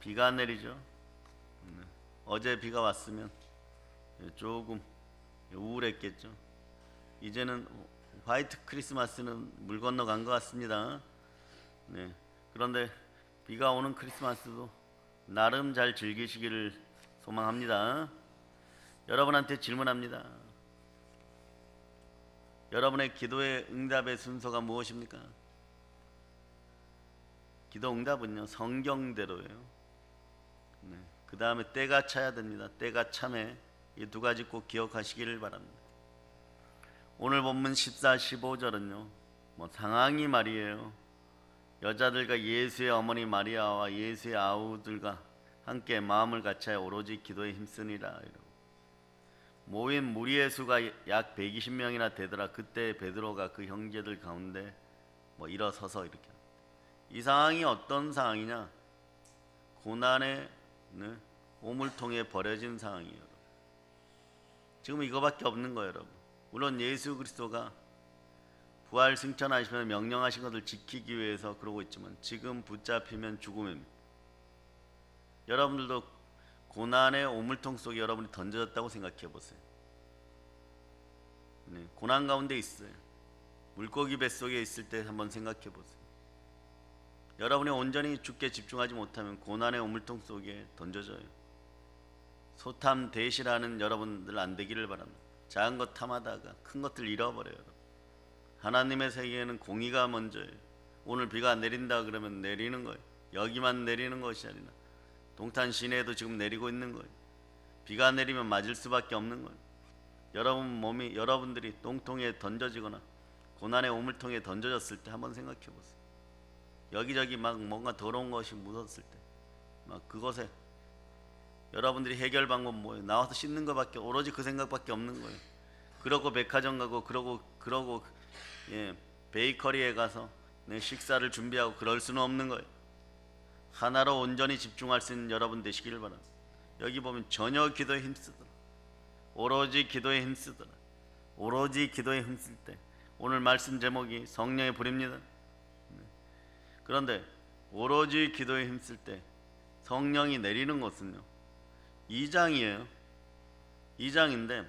비가 내리죠. 어제 비가 왔으면 조금 우울했겠죠. 이제는 화이트 크리스마스는 물 건너간 것 같습니다. 네. 그런데 비가 오는 크리스마스도 나름 잘 즐기시기를 소망합니다. 여러분한테 질문합니다. 여러분의 기도의 응답의 순서가 무엇입니까? 기도 응답은요, 성경대로예요. 네. 그 다음에 때가 차야 됩니다. 때가 참에 이 두 가지 꼭 기억하시기를 바랍니다. 오늘 본문 14, 15절은요, 상황이 말이에요. 여자들과 예수의 어머니 마리아와 예수의 아우들과 함께 마음을 같이하여 오로지 기도에 힘쓰니라. 이러고. 모인 무리의 수가 약 120명이나 되더라. 그때 베드로가 그 형제들 가운데 일어서서 이렇게 합니다. 이 상황이 어떤 상황이냐? 고난의 오물통에 버려진 상황이에요. 여러분. 지금 이거밖에 없는 거예요. 여러분. 물론 예수 그리스도가 부활 승천하시면 명령하신 것을 지키기 위해서 그러고 있지만 지금 붙잡히면 죽음입니다. 여러분들도 고난의 오물통 속에 여러분이 던져졌다고 생각해 보세요. 네, 고난 가운데 있어요. 물고기 뱃속에 있을 때 한번 생각해 보세요. 여러분이 온전히 주께 집중하지 못하면 고난의 오물통 속에 던져져요. 소탐 대실하는 여러분들 안 되기를 바랍니다. 작은 것 탐하다가 큰 것들 잃어버려요. 하나님의 세계에는 공의가 먼저예요. 오늘 비가 내린다 그러면 내리는 거예요. 여기만 내리는 것이 아니라 동탄 시내에도 지금 내리고 있는 거예요. 비가 내리면 맞을 수밖에 없는 거예요. 여러분들이 똥통에 던져지거나 고난의 오물통에 던져졌을 때 한번 생각해 보세요. 여기저기 막 뭔가 더러운 것이 묻었을 때 막 그것에 여러분들이 해결 방법 뭐예요? 나와서 씻는 것밖에, 오로지 그 생각밖에 없는 거예요. 그러고 백화점 가고 그러고 베이커리에 가서 식사를 준비하고 그럴 수는 없는 거예요. 하나로 온전히 집중할 수 있는 여러분 되시기를 바랍니다. 여기 보면 전혀 기도에 힘쓰더라. 오로지 기도에 힘쓰더라. 오로지 기도에 힘쓸 때, 오늘 말씀 제목이 성령의 불입니다. 그런데 오로지 기도에 힘쓸 때 성령이 내리는 것은요, 2장이에요. 2장인데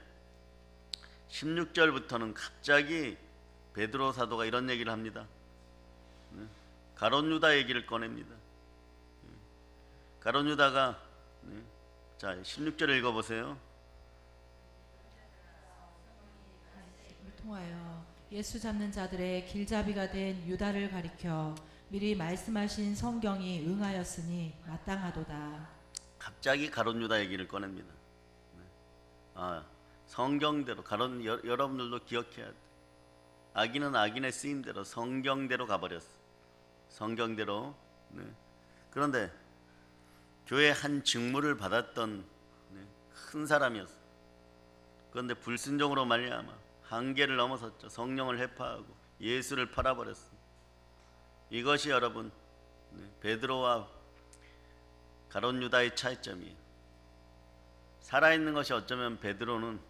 16절부터는 갑자기 베드로 사도가 이런 얘기를 합니다. 가룟 유다 얘기를 꺼냅니다. 가룟 유다가, 자 16절 읽어보세요. 통하여 예수 잡는 자들의 길잡이가 된 유다를 가리켜 미리 말씀하신 성경이 응하였으니 마땅하도다. 갑자기 가룟 유다 얘기를 꺼냅니다. 성경대로 여러분들도 기억해야 돼. 악인은 악인의 쓰임대로 성경대로 가버렸어. 성경대로. 그런데 교회 한 직무를 받았던 큰 사람이었어. 그런데 불순종으로 말미암아 한계를 넘어섰죠. 성령을 해파하고 예수를 팔아버렸어. 이것이 여러분 베드로와 가룟 유다의 차이점이에요. 살아있는 것이 어쩌면 베드로는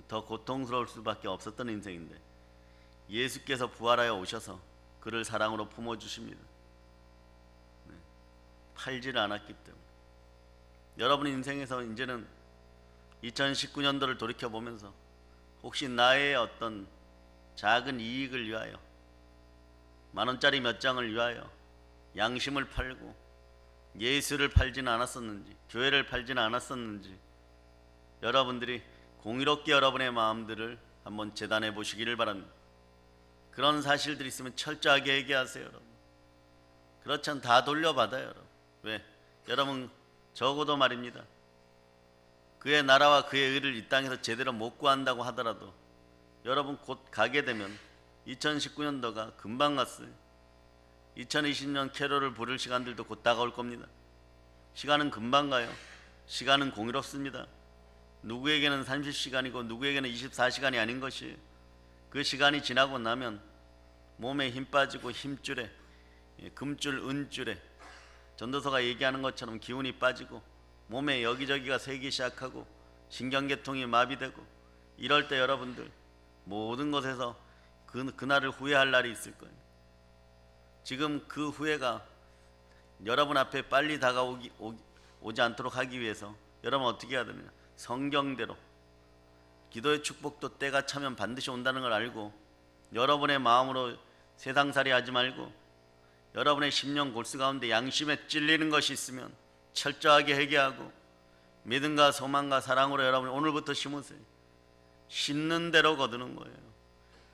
더 고통스러울 수밖에 없었던 인생인데 예수께서 부활하여 오셔서 그를 사랑으로 품어주십니다. 팔지를 않았기 때문에. 여러분 인생에서 이제는 2019년도를 돌이켜보면서 혹시 나의 어떤 작은 이익을 위하여, 만원짜리 몇 장을 위하여 양심을 팔고 예수를 팔지는 않았었는지, 교회를 팔지는 않았었는지, 여러분들이 공의롭게 여러분의 마음들을 한번 재단해 보시기를 바랍니다. 그런 사실들이 있으면 철저하게 얘기하세요. 여러분. 그렇지 않으면 다 돌려받아요. 여러분. 왜? 여러분 적어도 말입니다. 그의 나라와 그의 의를 이 땅에서 제대로 못 구한다고 하더라도 여러분 곧 가게 되면 2019년도가 금방 갔어요. 2020년 캐롤을 부를 시간들도 곧 다가올 겁니다. 시간은 금방 가요. 시간은 공의롭습니다. 누구에게는 30시간이고 누구에게는 24시간이 아닌 것이에요. 그 시간이 지나고 나면 몸에 힘 빠지고 힘줄에, 금줄, 은줄에 전도서가 얘기하는 것처럼 기운이 빠지고 몸에 여기저기가 새기 시작하고 신경계통이 마비되고 이럴 때 여러분들 모든 것에서 그날을 후회할 날이 있을 거예요. 지금 그 후회가 여러분 앞에 빨리 오지 않도록 하기 위해서 여러분 어떻게 해야 되느냐? 성경대로 기도의 축복도 때가 차면 반드시 온다는 걸 알고 여러분의 마음으로 세상살이 하지 말고 여러분의 심령 골수 가운데 양심에 찔리는 것이 있으면 철저하게 회개하고 믿음과 소망과 사랑으로 여러분 오늘부터 심으세요. 심는 대로 거두는 거예요.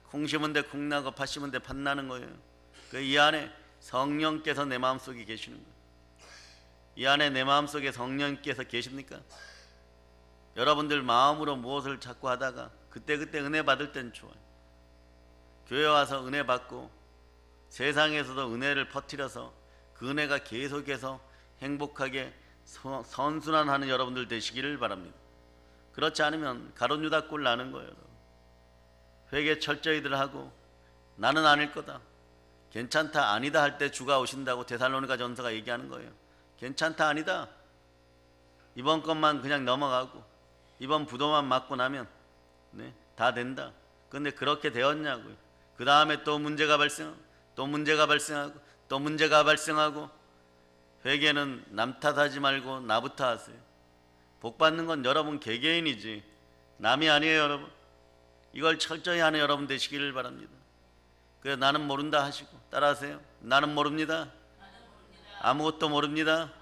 콩 심은 데 콩 나고 팥 심은 데 팥 나는 거예요. 그 이 안에 성령께서 내 마음속에 계시는 거예요. 이 안에 내 마음속에 성령께서 계십니까? 여러분들 마음으로 무엇을 자꾸 하다가 그때그때 은혜 받을 땐 좋아요. 교회 와서 은혜 받고 세상에서도 은혜를 퍼뜨려서 그 은혜가 계속해서 행복하게 선순환하는 여러분들 되시기를 바랍니다. 그렇지 않으면 가룟 유다 꼴 나는 거예요. 회개 철저히들 하고 나는 아닐 거다, 괜찮다, 아니다 할 때 주가 오신다고 데살로니가 전서가 얘기하는 거예요. 괜찮다, 아니다, 이번 것만 그냥 넘어가고 이번 부도만 맞고 나면 다 된다. 그런데 그렇게 되었냐고요. 그 다음에 또 문제가 발생하고 또 문제가 발생하고 또 문제가 발생하고. 회개는 남 탓하지 말고 나부터 하세요. 복 받는 건 여러분 개개인이지 남이 아니에요. 여러분 이걸 철저히 하는 여러분 되시기를 바랍니다. 그래서 나는 모른다 하시고 따라하세요. 나는 모릅니다. 아무것도 모릅니다.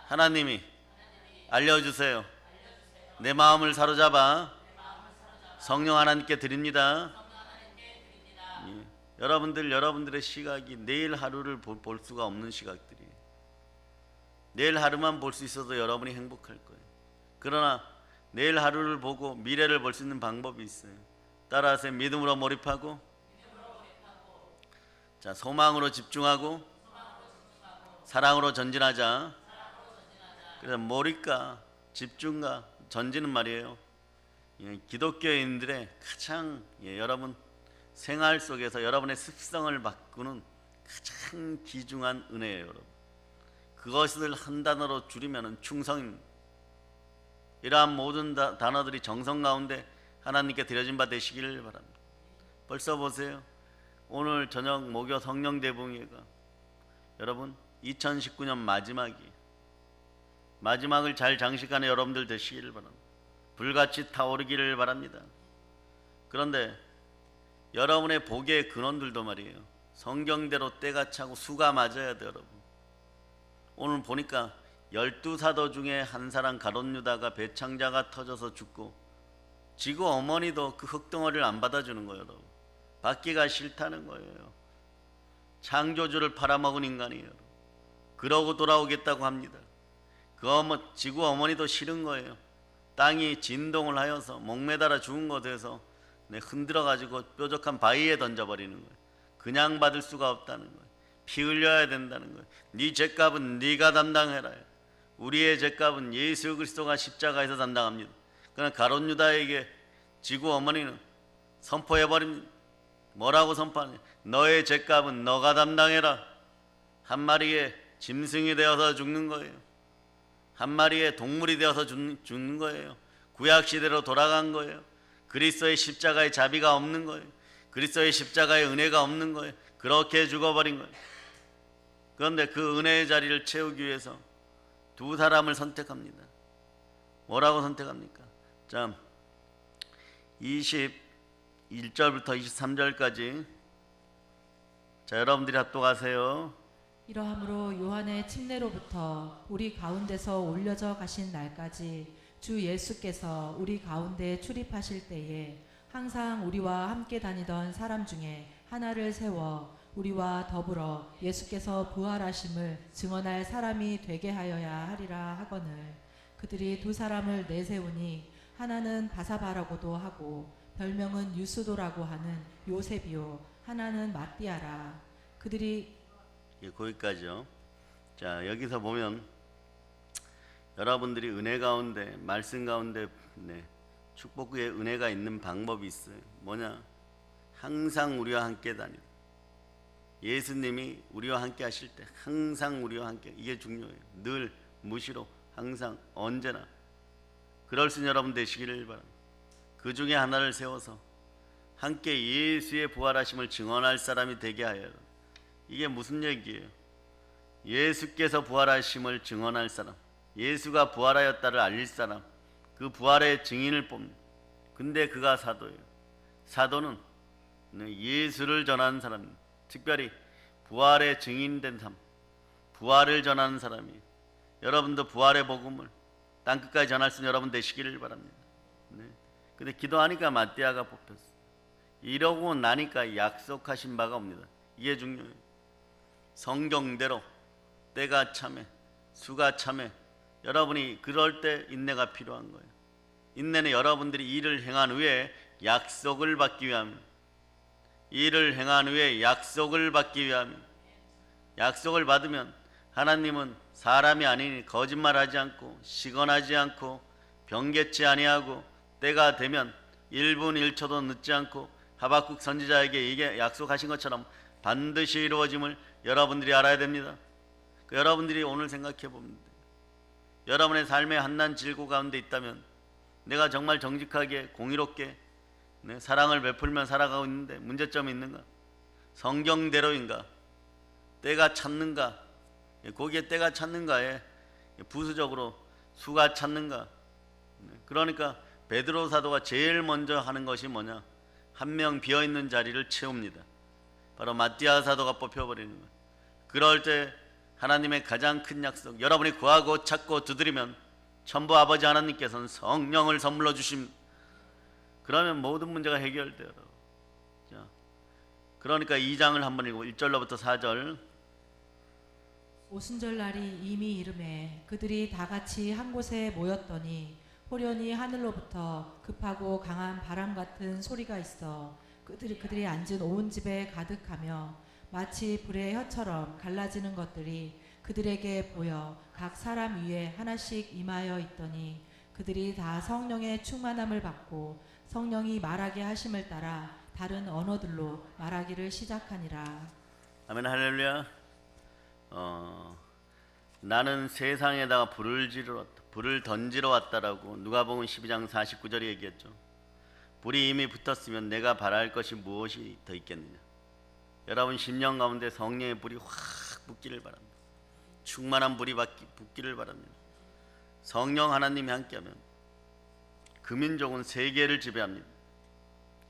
하나님이 알려주세요. 내 마음을 사로잡아 성령 하나님께 드립니다. 여러분들의 시각이 내일 하루를 볼 수가 없는 시각들이에요. 내일 하루만 볼 수 있어도 여러분이 행복할 거예요. 그러나 내일 하루를 보고 미래를 볼 수 있는 방법이 있어요. 따라하세요. 믿음으로 몰입하고 자, 소망으로 집중하고 사랑으로 전진하자. 그래서 몰입과 집중과 전진은 말이에요, 기독교인들의 가장 여러분 생활 속에서 여러분의 습성을 바꾸는 가장 귀중한 은혜예요. 여러분 그것을 한 단어로 줄이면 충성입니다. 이러한 모든 단어들이 정성 가운데 하나님께 드려진 바 되시기를 바랍니다. 벌써 보세요. 오늘 저녁 목요 성령 대봉회가 여러분 2019년 마지막을 잘 장식하는 여러분들 되시기를 바랍니다. 불같이 타오르기를 바랍니다. 그런데 여러분의 복의 근원들도 말이에요, 성경대로 때가 차고 수가 맞아야 돼요. 여러분 오늘 보니까 12사도 중에 한 사람 가룟 유다가 배창자가 터져서 죽고 지구 어머니도 그 흙덩어리를 안 받아주는 거예요. 여러분 받기가 싫다는 거예요. 창조주를 팔아먹은 인간이에요. 그러고 돌아오겠다고 합니다. 지구 어머니도 싫은 거예요. 땅이 진동을 하여서 목매달아 죽은 곳에서 흔들어 가지고 뾰족한 바위에 던져버리는 거예요. 그냥 받을 수가 없다는 거예요. 피 흘려야 된다는 거예요. 네 죄값은 네가 담당해라. 우리의 죄값은 예수 그리스도가 십자가에서 담당합니다. 그러나 가룟 유다에게 지구 어머니는 선포해버립니다. 뭐라고 선포하냐? 너의 죄값은 너가 담당해라. 한 마리의 짐승이 되어서 죽는 거예요. 한 마리의 동물이 되어서 죽는 거예요. 구약시대로 돌아간 거예요. 그리스도의 십자가의 자비가 없는 거예요. 그리스도의 십자가의 은혜가 없는 거예요. 그렇게 죽어버린 거예요. 그런데 그 은혜의 자리를 채우기 위해서 두 사람을 선택합니다. 뭐라고 선택합니까? 자, 21절부터 23절까지 자, 여러분들이 합독하세요. 이러함으로 요한의 침례로부터 우리 가운데서 올려져 가신 날까지 주 예수께서 우리 가운데 출입하실 때에 항상 우리와 함께 다니던 사람 중에 하나를 세워 우리와 더불어 예수께서 부활하심을 증언할 사람이 되게 하여야 하리라 하거늘 그들이 두 사람을 내세우니 하나는 바사바라고도 하고 별명은 유스도라고 하는 요셉이요 하나는 마띠아라. 그들이 거기까지요. 자, 여기서 보면 여러분들이 은혜 가운데 말씀 가운데 축복의 은혜가 있는 방법이 있어요. 뭐냐? 항상 우리와 함께 다니다. 예수님이 우리와 함께 하실 때 항상 우리와 함께, 이게 중요해요. 늘 무시로 항상 언제나 그럴 수 있는 여러분 되시기를 바랍니다. 그 중에 하나를 세워서 함께 예수의 부활하심을 증언할 사람이 되게 하여. 이게 무슨 얘기예요? 예수께서 부활하심을 증언할 사람, 예수가 부활하였다를 알릴 사람, 그 부활의 증인을 뽑는. 근데 그가 사도예요. 사도는 예수를 전하는 사람, 특별히 부활의 증인된 삶, 부활을 전하는 사람이에요. 여러분도 부활의 복음을 땅끝까지 전할 수 있는 여러분 되시기를 바랍니다. 네. 근데 기도하니까 마띠아가 뽑혔어. 이러고 나니까 약속하신 바가 옵니다. 이게 중요해요. 성경대로 때가 참해, 수가 참해. 여러분이 그럴 때 인내가 필요한 거예요. 인내는 여러분들이 일을 행한 후에 약속을 받기 위함. 일을 행한 후에 약속을 받기 위함. 약속을 받으면 하나님은 사람이 아니니 거짓말하지 않고 시건하지 않고 변개치 아니하고 때가 되면 1분 1초도 늦지 않고 하박국 선지자에게 이게 약속하신 것처럼 반드시 이루어짐을 여러분들이 알아야 됩니다. 여러분들이 오늘 생각해 보면 돼요. 여러분의 삶의 한난 질고 가운데 있다면 내가 정말 정직하게 공의롭게 사랑을 베풀며 살아가고 있는데 문제점이 있는가? 성경대로인가? 때가 찼는가? 거기에 때가 찼는가에 부수적으로 수가 찼는가? 그러니까 베드로 사도가 제일 먼저 하는 것이 뭐냐? 한 명 비어있는 자리를 채웁니다. 바로 마띠아 사도가 뽑혀버리는 거예요. 그럴 때 하나님의 가장 큰 약속, 여러분이 구하고 찾고 두드리면 천부 아버지 하나님께서는 성령을 선물로 주심. 그러면 모든 문제가 해결돼요. 자, 그러니까 2장을 한번 읽고 1절로부터 4절. 오순절 날이 이미 이름에 그들이 다 같이 한 곳에 모였더니 호련히 하늘로부터 급하고 강한 바람 같은 소리가 있어 그들이 앉은 온 집에 가득하며 마치 불의 혀처럼 갈라지는 것들이 그들에게 보여 각 사람 위에 하나씩 임하여 있더니 그들이 다 성령의 충만함을 받고 성령이 말하게 하심을 따라 다른 언어들로 말하기를 시작하니라. 아멘 할렐루야. 나는 세상에다가 불을 던지러 왔다라고 누가복음 12장 49절에 얘기했죠. 불이 이미 붙었으면 내가 바랄 것이 무엇이 더 있겠느냐. 여러분 심령 가운데 성령의 불이 확 붙기를 바랍니다. 충만한 불이 붙기를 바랍니다. 성령 하나님이 함께하면 그 민족은 세계를 지배합니다.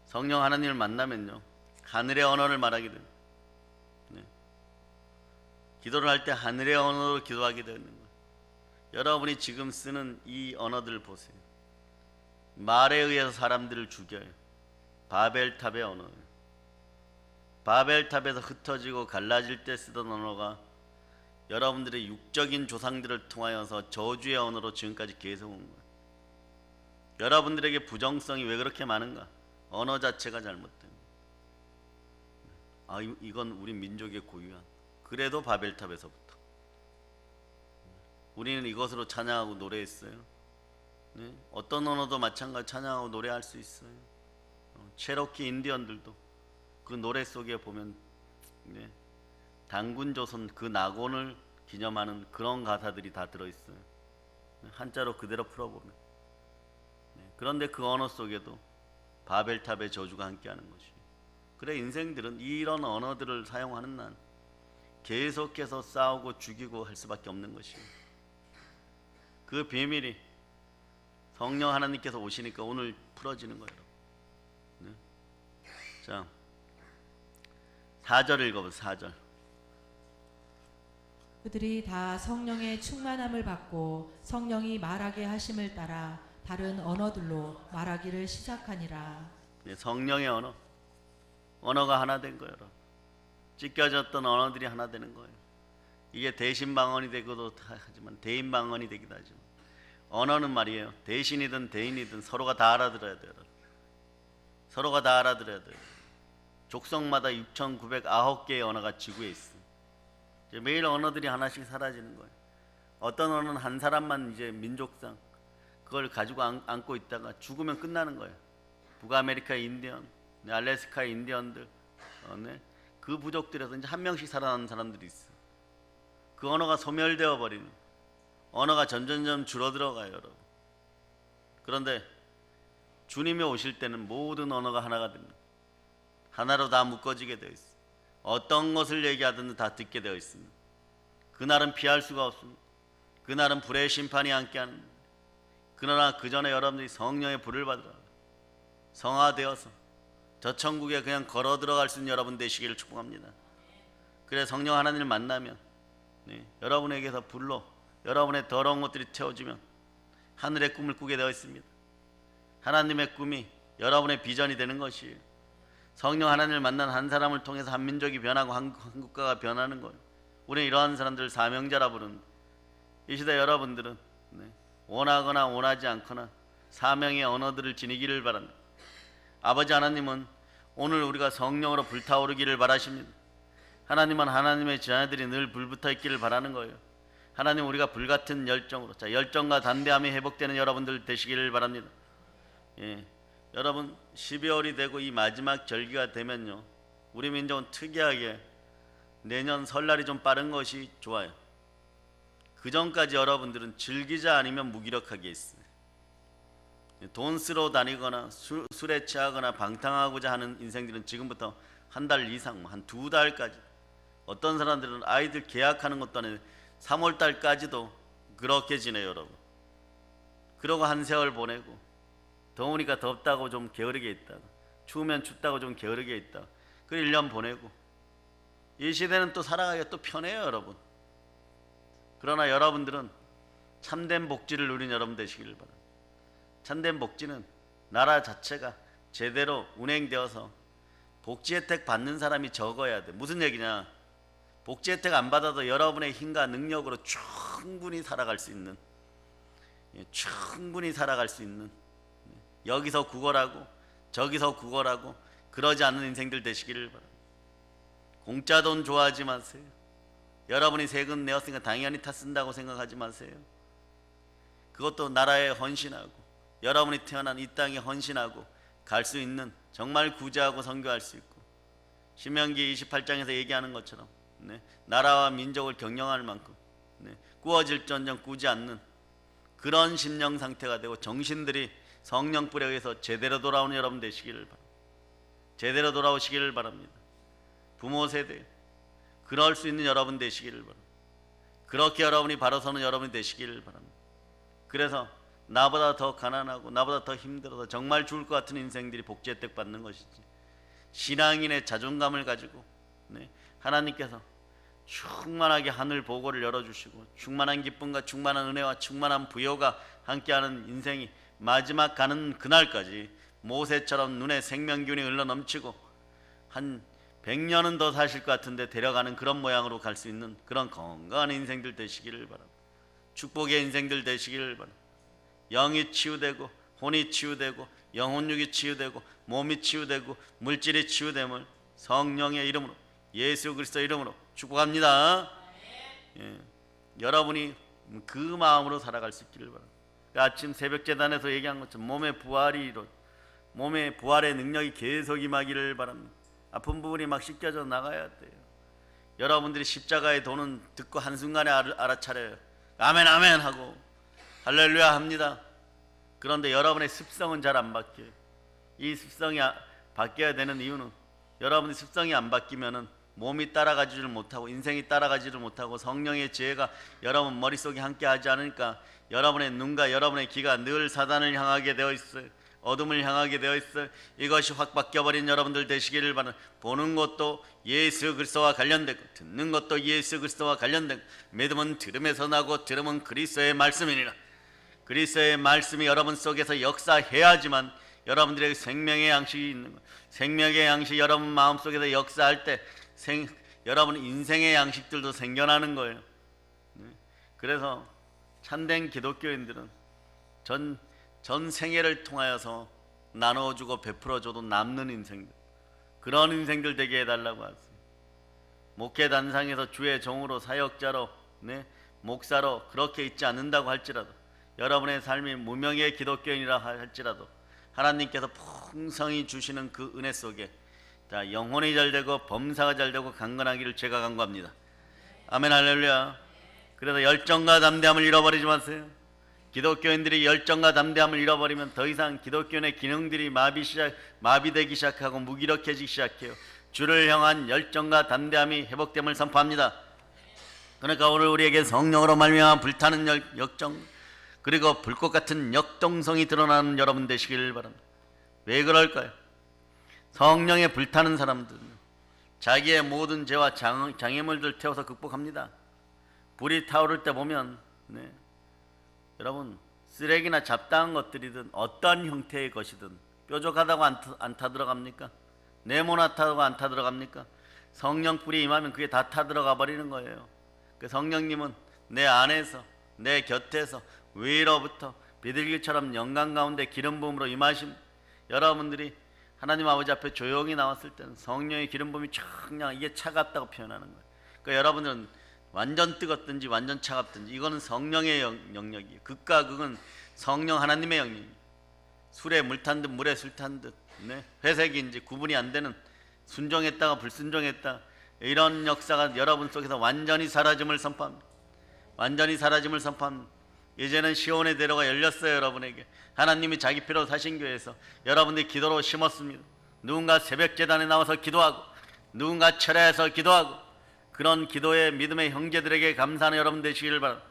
성령 하나님을 만나면요 하늘의 언어를 말하게 됩니다. 기도를 할 때 하늘의 언어로 기도하게 되는 거예요. 여러분이 지금 쓰는 이 언어들을 보세요. 말에 의해서 사람들을 죽여요. 바벨탑의 언어예요. 바벨탑에서 흩어지고 갈라질 때 쓰던 언어가 여러분들의 육적인 조상들을 통하여서 저주의 언어로 지금까지 계속 온 거예요. 여러분들에게 부정성이 왜 그렇게 많은가? 언어 자체가 잘못된 거예요. 이건 우리 민족의 고유한. 그래도 바벨탑에서부터 우리는 이것으로 찬양하고 노래했어요. 네? 어떤 언어도 마찬가지 찬양하고 노래할 수 있어요. 체로키 인디언들도 그 노래 속에 보면 단군 조선 그 낙원을 기념하는 그런 가사들이 다 들어있어요. 한자로 그대로 풀어보면. 그런데 그 언어 속에도 바벨탑의 저주가 함께하는 것이에요. 그래 인생들은 이런 언어들을 사용하는 난 계속해서 싸우고 죽이고 할 수밖에 없는 것이에요. 그 비밀이 성령 하나님께서 오시니까 오늘 풀어지는 거예요. 네. 자, 4절 읽어보세요. 4절. 그들이 다 성령의 충만함을 받고 성령이 말하게 하심을 따라 다른 언어들로 말하기를 시작하니라. 네, 성령의 언어가 하나 된 거예요. 여러분. 찢겨졌던 언어들이 하나 되는 거예요. 이게 대신 방언이 되기도 하지만 대인 방언이 되기도 하지만 언어는 말이에요. 대신이든 대인이든 서로가 다 알아들어야 돼요. 서로가 다 알아들어야 돼요. 족속마다 6,909개의 언어가 지구에 있어요. 이제 매일 언어들이 하나씩 사라지는 거예요. 어떤 언어는 한 사람만 이제 민족상 그걸 가지고 안고 있다가 죽으면 끝나는 거예요. 북아메리카 인디언, 알래스카 인디언들, 그 부족들에서 이제 한 명씩 살아남는 사람들이 있어. 그 언어가 소멸되어 버리는, 언어가 점점점 줄어들어가요, 여러분. 그런데 주님이 오실 때는 모든 언어가 하나가 됩니다. 하나로 다 묶어지게 되어 있어. 어떤 것을 얘기하든 다 듣게 되어 있습니다. 그날은 피할 수가 없습니다. 그날은 불의 심판이 함께하는. 그러나 그 전에 여러분들이 성령의 불을 받으라. 성화되어서 저 천국에 그냥 걸어 들어갈 수 있는 여러분 되시기를 축복합니다. 그래 성령 하나님을 만나면 여러분에게서 불로 여러분의 더러운 것들이 태워지면 하늘의 꿈을 꾸게 되어 있습니다. 하나님의 꿈이 여러분의 비전이 되는 것이에요. 성령 하나님을 만난 한 사람을 통해서 한 민족이 변하고 한 국가가 변하는 거예요. 우리는 이러한 사람들을 사명자라 부르는. 이 시대 여러분들은 원하거나 원하지 않거나 사명의 언어들을 지니기를 바랍니다. 아버지 하나님은 오늘 우리가 성령으로 불타오르기를 바라십니다. 하나님은 하나님의 자녀들이 늘 불붙어 있기를 바라는 거예요. 하나님, 우리가 불같은 열정으로, 열정과 담대함이 회복되는 여러분들 되시기를 바랍니다. 여러분 12월이 되고 이 마지막 절기가 되면요, 우리 민족은 특이하게 내년 설날이 좀 빠른 것이 좋아요. 그 전까지 여러분들은 즐기자 아니면 무기력하게 있어요. 돈 쓰러 다니거나 술에 취하거나 방탕하고자 하는 인생들은 지금부터 한 달 이상, 한 2달까지, 어떤 사람들은 아이들 계약하는 것도 아니고 3월 달까지도 그렇게 지내요, 여러분. 그러고 한 세월 보내고, 더우니까 덥다고 좀 게으르게 있다가, 추우면 춥다고 좀 게으르게 있다가, 그 1년 보내고. 이 시대는 또 살아가기가 또 편해요, 여러분. 그러나 여러분들은 참된 복지를 누린 여러분 되시기를 바랍니다. 참된 복지는 나라 자체가 제대로 운행되어서 복지 혜택 받는 사람이 적어야 돼. 무슨 얘기냐? 복지 혜택 안 받아도 여러분의 힘과 능력으로 충분히 살아갈 수 있는, 충분히 살아갈 수 있는, 여기서 구걸하고 저기서 구걸하고 그러지 않는 인생들 되시기를 바랍니다. 공짜 돈 좋아하지 마세요. 여러분이 세금 내었으니까 당연히 다 쓴다고 생각하지 마세요. 그것도 나라에 헌신하고 여러분이 태어난 이 땅에 헌신하고 갈 수 있는, 정말 구제하고 선교할 수 있고, 신명기 28장에서 얘기하는 것처럼 나라와 민족을 경영할 만큼 꾸어질전정 꾸지 않는 그런 심령 상태가 되고 정신들이 성령 불에 의해서 제대로 돌아오는 여러분 되시기를 바랍니다. 제대로 돌아오시기를 바랍니다. 부모 세대 그럴 수 있는 여러분 되시기를 바랍니다. 그렇게 여러분이 바로 서는 여러분이 되시기를 바랍니다. 그래서 나보다 더 가난하고 나보다 더 힘들어서 정말 죽을 것 같은 인생들이 복지 혜택 받는 것이지, 신앙인의 자존감을 가지고 하나님께서 충만하게 하늘 보고를 열어주시고 충만한 기쁨과 충만한 은혜와 충만한 부여가 함께하는 인생이 마지막 가는 그날까지 모세처럼 눈에 생명균이 흘러넘치고 한 100년은 더 사실 것 같은데 데려가는 그런 모양으로 갈 수 있는 그런 건강한 인생들 되시기를 바랍니다. 축복의 인생들 되시기를 바랍니다. 영이 치유되고 혼이 치유되고 영혼육이 치유되고 몸이 치유되고 물질이 치유됨을 성령의 이름으로, 예수 그리스도 이름으로 축복합니다. 여러분이 그 마음으로 살아갈 수 있기를 바랍니다. 아침 새벽 제단에서 얘기한 것처럼 몸의 부활의 능력이 계속 임하기를 바랍니다. 아픈 부분이 막 씻겨져 나가야 돼요. 여러분들이 십자가의 도는 듣고 한순간에 알아차려요. 아멘 아멘 하고 할렐루야 합니다. 그런데 여러분의 습성은 잘 안 바뀌어요. 이 습성이 바뀌어야 되는 이유는, 여러분의 습성이 안 바뀌면은 몸이 따라가지를 못하고 인생이 따라가지를 못하고 성령의 지혜가 여러분 머릿속에 함께하지 않으니까 여러분의 눈과 여러분의 귀가 늘 사단을 향하게 되어 있어요. 어둠을 향하게 되어 있어요. 이것이 확 바뀌어버린 여러분들 되시기를 바랍니다. 보는 것도 예수 그리스도와 관련되고 듣는 것도 예수 그리스도와 관련되고, 믿음은 들음에서 나고 들음은 그리스도의 말씀이니라. 그리스도의 말씀이 여러분 속에서 역사해야지만 여러분들에게 생명의 양식이 있는 거예요. 생명의 양식이 여러분 마음속에서 역사할 때 여러분 인생의 양식들도 생겨나는 거예요. 그래서 참된 기독교인들은 전 생애를 통하여서 나눠주고 베풀어줘도 남는 인생들, 그런 인생들 되게 해달라고 하세요. 목회 단상에서 주의 종으로 사역자로 목사로 그렇게 있지 않는다고 할지라도, 여러분의 삶이 무명의 기독교인이라 할지라도 하나님께서 풍성히 주시는 그 은혜 속에 영혼이 잘되고 범사가 잘되고 강건하기를 제가 간구합니다. 아멘 할렐루야. 그래서 열정과 담대함을 잃어버리지 마세요. 기독교인들이 열정과 담대함을 잃어버리면 더 이상 기독교인의 기능들이 마비되기 시작하고 무기력해지기 시작해요. 주를 향한 열정과 담대함이 회복됨을 선포합니다. 그러니까 오늘 우리에게 성령으로 말미암아 불타는 역정, 그리고 불꽃 같은 역동성이 드러나는 여러분 되시길 바랍니다. 왜 그럴까요? 성령에 불타는 사람들은 자기의 모든 죄와 장애물들 태워서 극복합니다. 불이 타오를 때 보면 여러분 쓰레기나 잡다한 것들이든 어떠한 형태의 것이든 뾰족하다고 안 타들어갑니까? 네모나다고 안 타들어갑니까? 성령 불이 임하면 그게 다 타들어가 버리는 거예요. 그 성령님은 내 안에서, 내 곁에서 위로부터 비둘기처럼 영광 가운데 기름 부음으로 임하심. 여러분들이 하나님 아버지 앞에 조용히 나왔을 때는 성령의 기름 부음이 청량, 이게 차갑다고 표현하는 거예요. 그러니까 여러분들은 완전 뜨겁든지 완전 차갑든지 이거는 성령의 영역이에요. 극과 극은 성령 하나님의 영역이에요. 술에 물 탄 듯 물에 술 탄 듯 회색인지 구분이 안 되는, 순종했다가 불순종했다, 이런 역사가 여러분 속에서 완전히 사라짐을 선포합니다. 완전히 사라짐을 선포합니다. 이제는 시온의 대로가 열렸어요. 여러분에게 하나님이 자기 피로 사신 교회에서 여러분들이 기도로 심었습니다. 누군가 새벽 제단에 나와서 기도하고, 누군가 철야에서 기도하고, 그런 기도의 믿음의 형제들에게 감사하는 여러분 되시기를 바랍니다.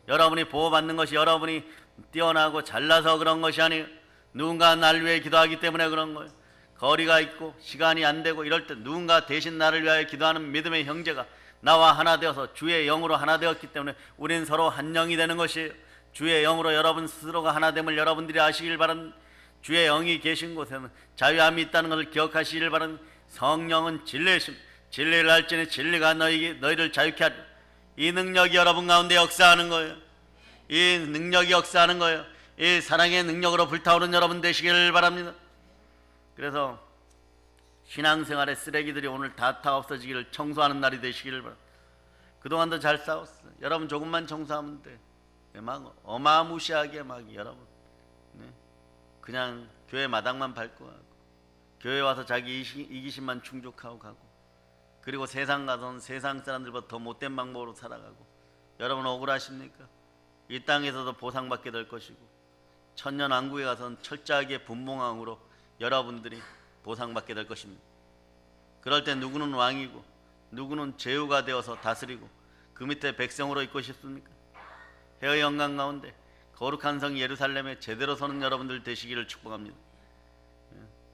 여러분이 보호받는 것이 여러분이 뛰어나고 잘나서 그런 것이 아니에요. 누군가 날 위해 기도하기 때문에 그런 거예요. 거리가 있고 시간이 안 되고 이럴 때 누군가 대신 나를 위하여 기도하는 믿음의 형제가 나와 하나 되어서 주의 영으로 하나 되었기 때문에 우린 서로 한 영이 되는 것이에요. 주의 영으로 여러분 스스로가 하나 됨을 여러분들이 아시길 바랍니다. 주의 영이 계신 곳에는 자유함이 있다는 것을 기억하시길 바랍니다. 성령은 진리이심, 진리를 알지니 진리가 너희를 자유케 하리라. 이 능력이 여러분 가운데 역사하는 거예요. 이 능력이 역사하는 거예요. 이 사랑의 능력으로 불타오른 여러분 되시길 바랍니다. 그래서 신앙생활의 쓰레기들이 오늘 다 없어지기를 청소하는 날이 되시기를 바랍니다. 그동안도 잘 싸웠어요. 여러분 조금만 청소하면 돼. 막 어마무시하게 막 여러분 그냥 교회 마당만 밟고 가고, 교회 와서 자기 이기심만 충족하고 가고, 그리고 세상 가서는 세상 사람들보다 더 못된 방법으로 살아가고. 여러분 억울하십니까? 이 땅에서도 보상받게 될 것이고 천년 왕국에 가서는 철저하게 분봉왕으로 여러분들이 보상받게 될 것입니다. 그럴 때 누구는 왕이고 누구는 제후가 되어서 다스리고 그 밑에 백성으로 있고 싶습니까? 해의 영광 가운데 거룩한 성 예루살렘에 제대로 서는 여러분들 되시기를 축복합니다.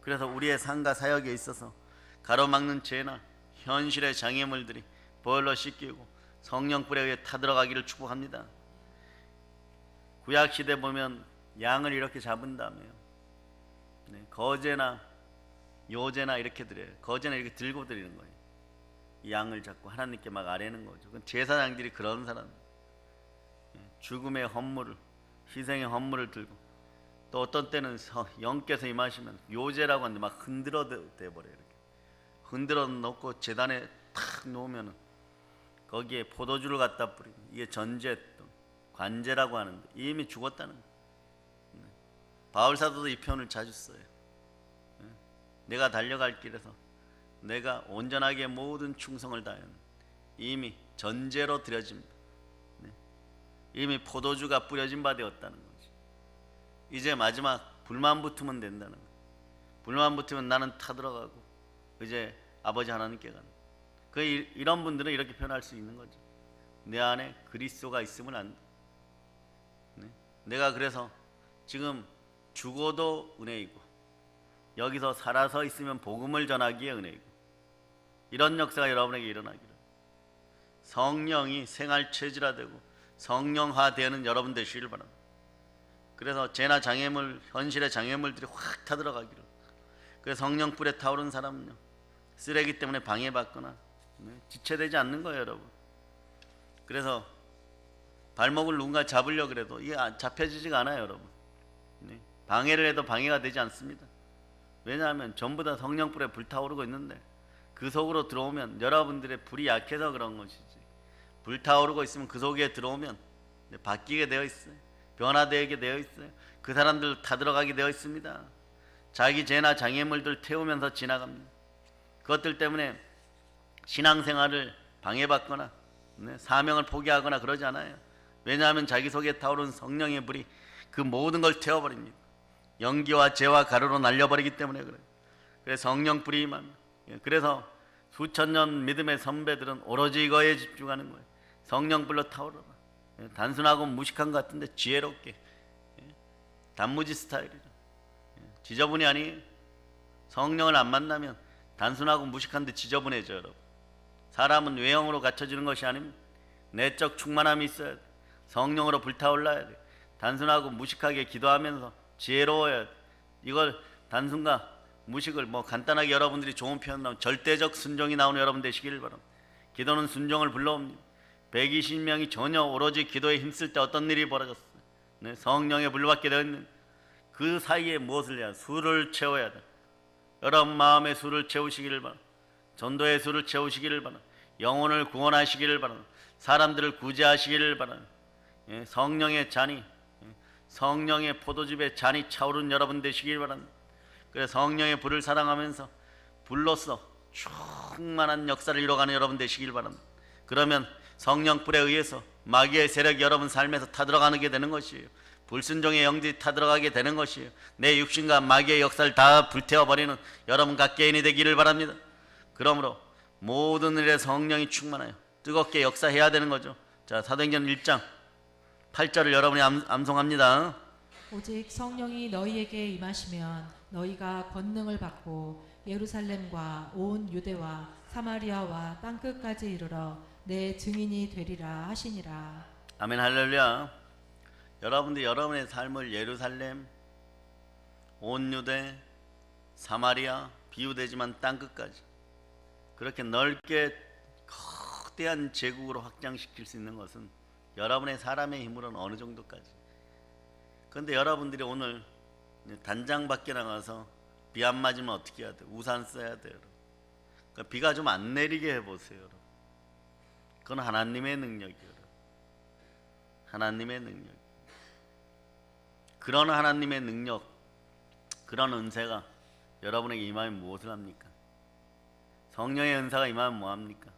그래서 우리의 삶과 사역에 있어서 가로막는 죄나 현실의 장애물들이 보혈로 씻기고 성령 불에 의해 타들어가기를 축복합니다. 구약시대 보면 양을 이렇게 잡은 다음에요, 거제나 요제나 이렇게 드려요. 거제나 이렇게 들고 드리는 거예요. 이 양을 잡고 하나님께 막 아뢰는 거죠. 제사장들이 그런 사람, 죽음의 헌물을, 희생의 헌물을 들고, 또 어떤 때는 영께서 임하시면 요제라고 하는데 막 흔들어 대버려요. 이렇게 흔들어 놓고 제단에 탁 놓으면 거기에 포도주를 갖다 뿌리고, 이게 전제했던 관제라고 하는데 이미 죽었다는 거예요. 바울 사도도 이 표현을 자주 써요. 내가 달려갈 길에서 내가 온전하게 모든 충성을 다하였는데 이미 전제로 드려집니다. 이미 포도주가 뿌려진 바 되었다는 거지. 이제 마지막 불만 붙으면 된다는 거예요. 불만 붙으면 나는 타들어가고 이제 아버지 하나님께 가는. 이런 분들은 이렇게 표현할 수 있는 거죠. 내 안에 그리스도가 있으면 안 돼. 내가 그래서 지금 죽어도 은혜이고 여기서 살아서 있으면 복음을 전하기에 은혜이고, 이런 역사가 여러분에게 일어나기를, 성령이 생활체질화되고 성령화되는 여러분 되시길 바랍니다. 그래서 죄나 장애물, 현실의 장애물들이 확 타들어가기를. 그래서 성령 불에 타오른 사람은요, 쓰레기 때문에 방해받거나 지체되지 않는 거예요, 여러분. 그래서 발목을 누군가 잡으려고 그래도 이게 잡혀지지가 않아요, 여러분. 방해를 해도 방해가 되지 않습니다. 왜냐하면 전부 다 성령 불에 불타오르고 있는데 그 속으로 들어오면, 여러분들의 불이 약해서 그런 것이지, 불타오르고 있으면 그 속에 들어오면 바뀌게 되어 있어요. 변화되게 되어 있어요. 그 사람들 타들어가게 되어 있습니다. 자기 죄나 장애물들 태우면서 지나갑니다. 그것들 때문에 신앙생활을 방해받거나 사명을 포기하거나 그러지 않아요. 왜냐하면 자기 속에 타오른 성령의 불이 그 모든 걸 태워버립니다. 연기와 죄와 가루로 날려버리기 때문에 그래요. 그래서 성령 불이 임합니다. 그래서 수천 년 믿음의 선배들은 오로지 이거에 집중하는 거예요. 성령 불러 타오르라. 단순하고 무식한 것 같은데 지혜롭게, 단무지 스타일이죠. 지저분이 아니에요. 성령을 안 만나면 단순하고 무식한데 지저분해져요. 여러분, 사람은 외형으로 갖춰지는 것이 아닙니다. 내적 충만함이 있어야 돼. 성령으로 불타올라야 돼. 단순하고 무식하게 기도하면서 지혜로워야 돼. 이걸 단순과 무식을 간단하게 여러분들이 좋은 표현 나오면 절대적 순종이 나오는 여러분 되시기를 바랍니다. 기도는 순종을 불러옵니다. 120명이 전혀 오로지 기도에 힘쓸 때 어떤 일이 벌어졌어요? 네, 성령에 물받게 되었는 그 사이에 무엇을 해야 돼? 술을 채워야 돼. 여러분 마음의 술을 채우시기를 바랍니다. 전도의 술을 채우시기를 바랍니다. 영혼을 구원하시기를 바랍니다. 사람들을 구제하시기를 바랍니다. 성령의 잔이, 성령의 포도즙의 잔이 차오른 여러분 되시기를 바랍니다. 그래서 성령의 불을 사랑하면서 불로써 충만한 역사를 이뤄가는 여러분 되시길 바랍니다. 그러면 성령 불에 의해서 마귀의 세력이 여러분 삶에서 타들어가게 되는 것이에요. 불순종의 영들이 타들어가게 되는 것이에요. 내 육신과 마귀의 역사를 다 불태워버리는 여러분 각 개인이 되기를 바랍니다. 그러므로 모든 일에 성령이 충만하여 뜨겁게 역사해야 되는 거죠. 자, 사도행전 1장 8절을 여러분이 암송합니다. 오직 성령이 너희에게 임하시면 너희가 권능을 받고 예루살렘과 온 유대와 사마리아와 땅끝까지 이르러 내 증인이 되리라 하시니라. 아멘. 할렐루야. 여러분들 여러분의 삶을 예루살렘, 온 유대, 사마리아, 비유되지만 땅끝까지 그렇게 넓게 거대한 제국으로 확장시킬 수 있는 것은 여러분의 사람의 힘으로는 어느 정도까지. 그런데 여러분들이 오늘 단장 밖에 나가서 비 안 맞으면 어떻게 해야 돼? 우산 써야 돼요. 그러니까 비가 좀 안 내리게 해보세요. 여러분. 그건 하나님의 능력이에요. 하나님의 능력. 그런 하나님의 능력, 그런 은혜가 여러분에게 임하면 무엇을 합니까? 성령의 은사가 임하면 뭐합니까?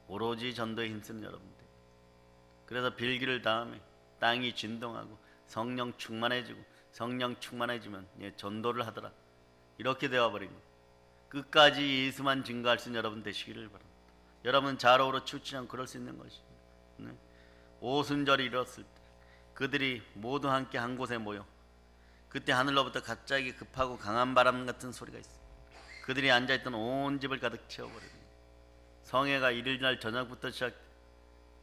오로지 전도에 힘쓰는 여러분들. 그래서 빌기를 다음에 땅이 진동하고 성령 충만해지고 성령 충만해지면 전도를 하더라. 이렇게 되어버립니다. 끝까지 예수만 증거할 수 있는 여러분 되시기를 바랍니다. 여러분 자로우로 치우치지 않고 그럴 수 있는 것입니다. 네. 오순절이 이뤘을 때 그들이 모두 함께 한 곳에 모여 그때 하늘로부터 갑자기 급하고 강한 바람 같은 소리가 있어요. 그들이 앉아있던 온 집을 가득 채워버립니다. 성회가 일요일날 저녁부터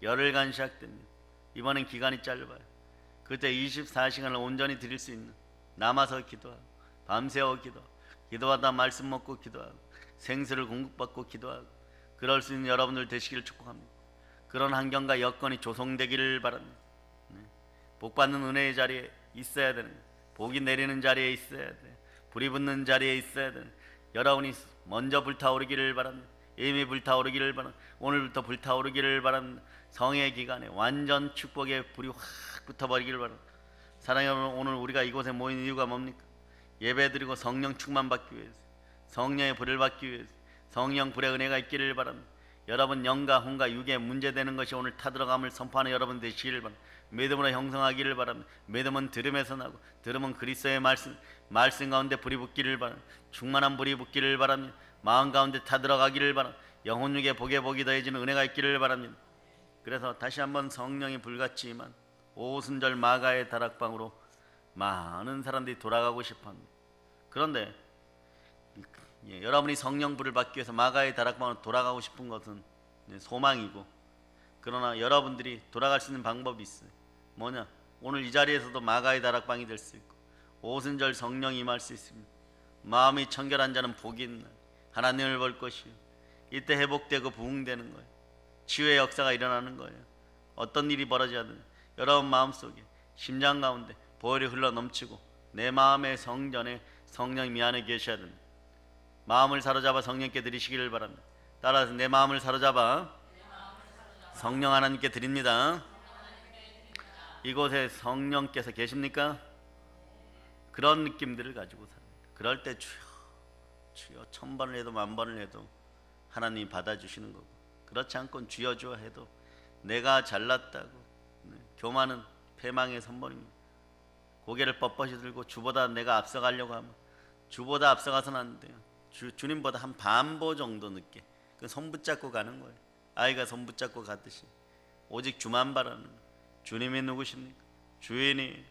열흘간 시작됩니다. 이번엔 기간이 짧아요. 그때 24시간을 온전히 드릴 수 있는 남아서 기도하고 밤새워 기도하다 말씀 먹고 기도하고 생수를 공급받고 기도하고 그럴 수 있는 여러분들 되시기를 축복합니다. 그런 환경과 여건이 조성되기를 바랍니다. 복받는 은혜의 자리에 있어야 되는 거예요. 복이 내리는 자리에 있어야 돼요. 불이 붙는 자리에 있어야 돼요. 여러분이 먼저 불타오르기를 바랍니다. 이미 불타오르기를 바랍니다. 오늘부터 불타오르기를 바랍니다. 성의 기간에 완전 축복의 불이 확 붙어버리기를 바랍니다. 사랑하는 여러분, 오늘 우리가 이곳에 모인 이유가 뭡니까? 예배드리고 성령 충만 받기 위해서, 성령의 불을 받기 위해서, 성령 불의 은혜가 있기를 바랍니다. 여러분 영과 혼과 육에 문제되는 것이 오늘 타들어감을 선포하는 여러분 되시기를 바랍니다. 믿음으로 형성하기를 바랍니다. 믿음은 들음에서 나고 들음은 그리스도의 말씀 가운데 불이 붙기를 바랍니다. 충만한 불이 붙기를 바랍니다. 마음 가운데 타들어가기를 바랍니다. 영혼 육에 복에 복이 더해지는 은혜가 있기를 바랍니다. 그래서 다시 한번 성령이 불같이 임한 오순절 마가의 다락방으로 많은 사람들이 돌아가고 싶어합니다. 그런데 여러분이 성령 불을 받기 위해서 마가의 다락방으로 돌아가고 싶은 것은 소망이고, 그러나 여러분들이 돌아갈 수 있는 방법이 있어요. 뭐냐? 오늘 이 자리에서도 마가의 다락방이 될 수 있고 오순절 성령이 임할 수 있습니다. 마음이 청결한 자는 복이 있나 하나님을 볼 것이요. 이때 회복되고 부흥되는 거예요. 치유의 역사가 일어나는 거예요. 어떤 일이 벌어져야든 여러분 마음속에 심장 가운데 보혈이 흘러 넘치고 내 마음의 성전에 성령이 안에 계셔야 됩니다. 마음을 사로잡아 성령께 드리시기를 바랍니다. 따라서 내 마음을 사로잡아 성령 하나님께 드립니다. 이곳에 성령께서 계십니까? 그런 느낌들을 가지고 삽니다. 그럴 때 주여 1000번을 해도 10,000번을 해도 하나님이 받아주시는 거고, 그렇지 않고는 주여 주여 해도 내가 잘났다고 교만은 패망의 선본입니다. 고개를 뻣뻣이 들고 주보다 내가 앞서가려고 하면 주보다 앞서가서는 안 돼요. 주님보다 한 반보 정도 늦게 그 손 붙잡고 가는 거예요. 아이가 손 붙잡고 가듯이 오직 주만 바라는 거예요. 주님이 누구십니까? 주인이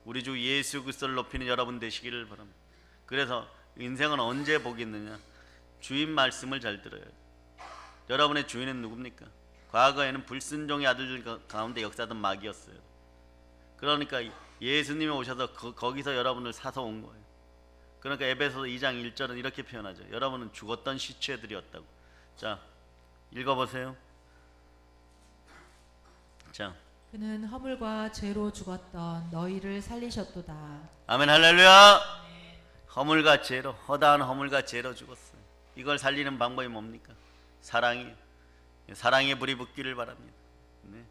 우리 주 예수 그리스도를 높이는 여러분 되시기를 바랍니다. 그래서 인생은 언제 복이 있느냐? 주인 말씀을 잘 들어요. 여러분의 주인은 누굽니까? 과거에는 불순종의 아들들 가운데 역사던 마귀였어요. 그러니까 예수님이 오셔서 거기서 여러분을 사서 온 거예요. 그러니까 에베소서 2장 1절은 이렇게 표현하죠. 여러분은 죽었던 시체들이었다고. 자, 읽어보세요. 자, 그는 허물과 죄로 죽었던 너희를 살리셨도다. 아멘 할렐루야. 허물과 죄로, 허다한 허물과 죄로 죽었어요. 이걸 살리는 방법이 뭡니까? 사랑이에요. 사랑의 불이 붙기를 바랍니다. 네.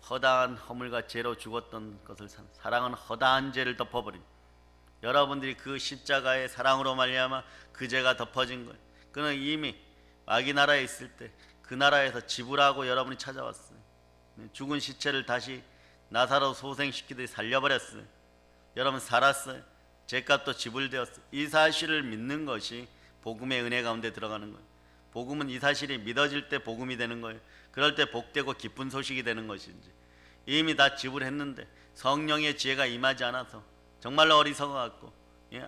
허다한 허물과 죄로 죽었던 것을 사랑은 허다한 죄를 덮어버립니다. 여러분들이 그 십자가의 사랑으로 말미암아 그 죄가 덮어진 거예요. 그는 이미 마귀 나라에 있을 때 그 나라에서 지불하고 여러분이 찾아왔어요. 죽은 시체를 다시 나사로 소생시키듯이 살려버렸어요. 여러분 살았어요. 죄값도 지불되었어요. 이 사실을 믿는 것이 복음의 은혜 가운데 들어가는 거예요. 복음은 이 사실이 믿어질 때 복음이 되는 거예요. 그럴 때 복되고 기쁜 소식이 되는 것인지, 이미 다 지불했는데 성령의 지혜가 임하지 않아서 정말로 어리석어갖고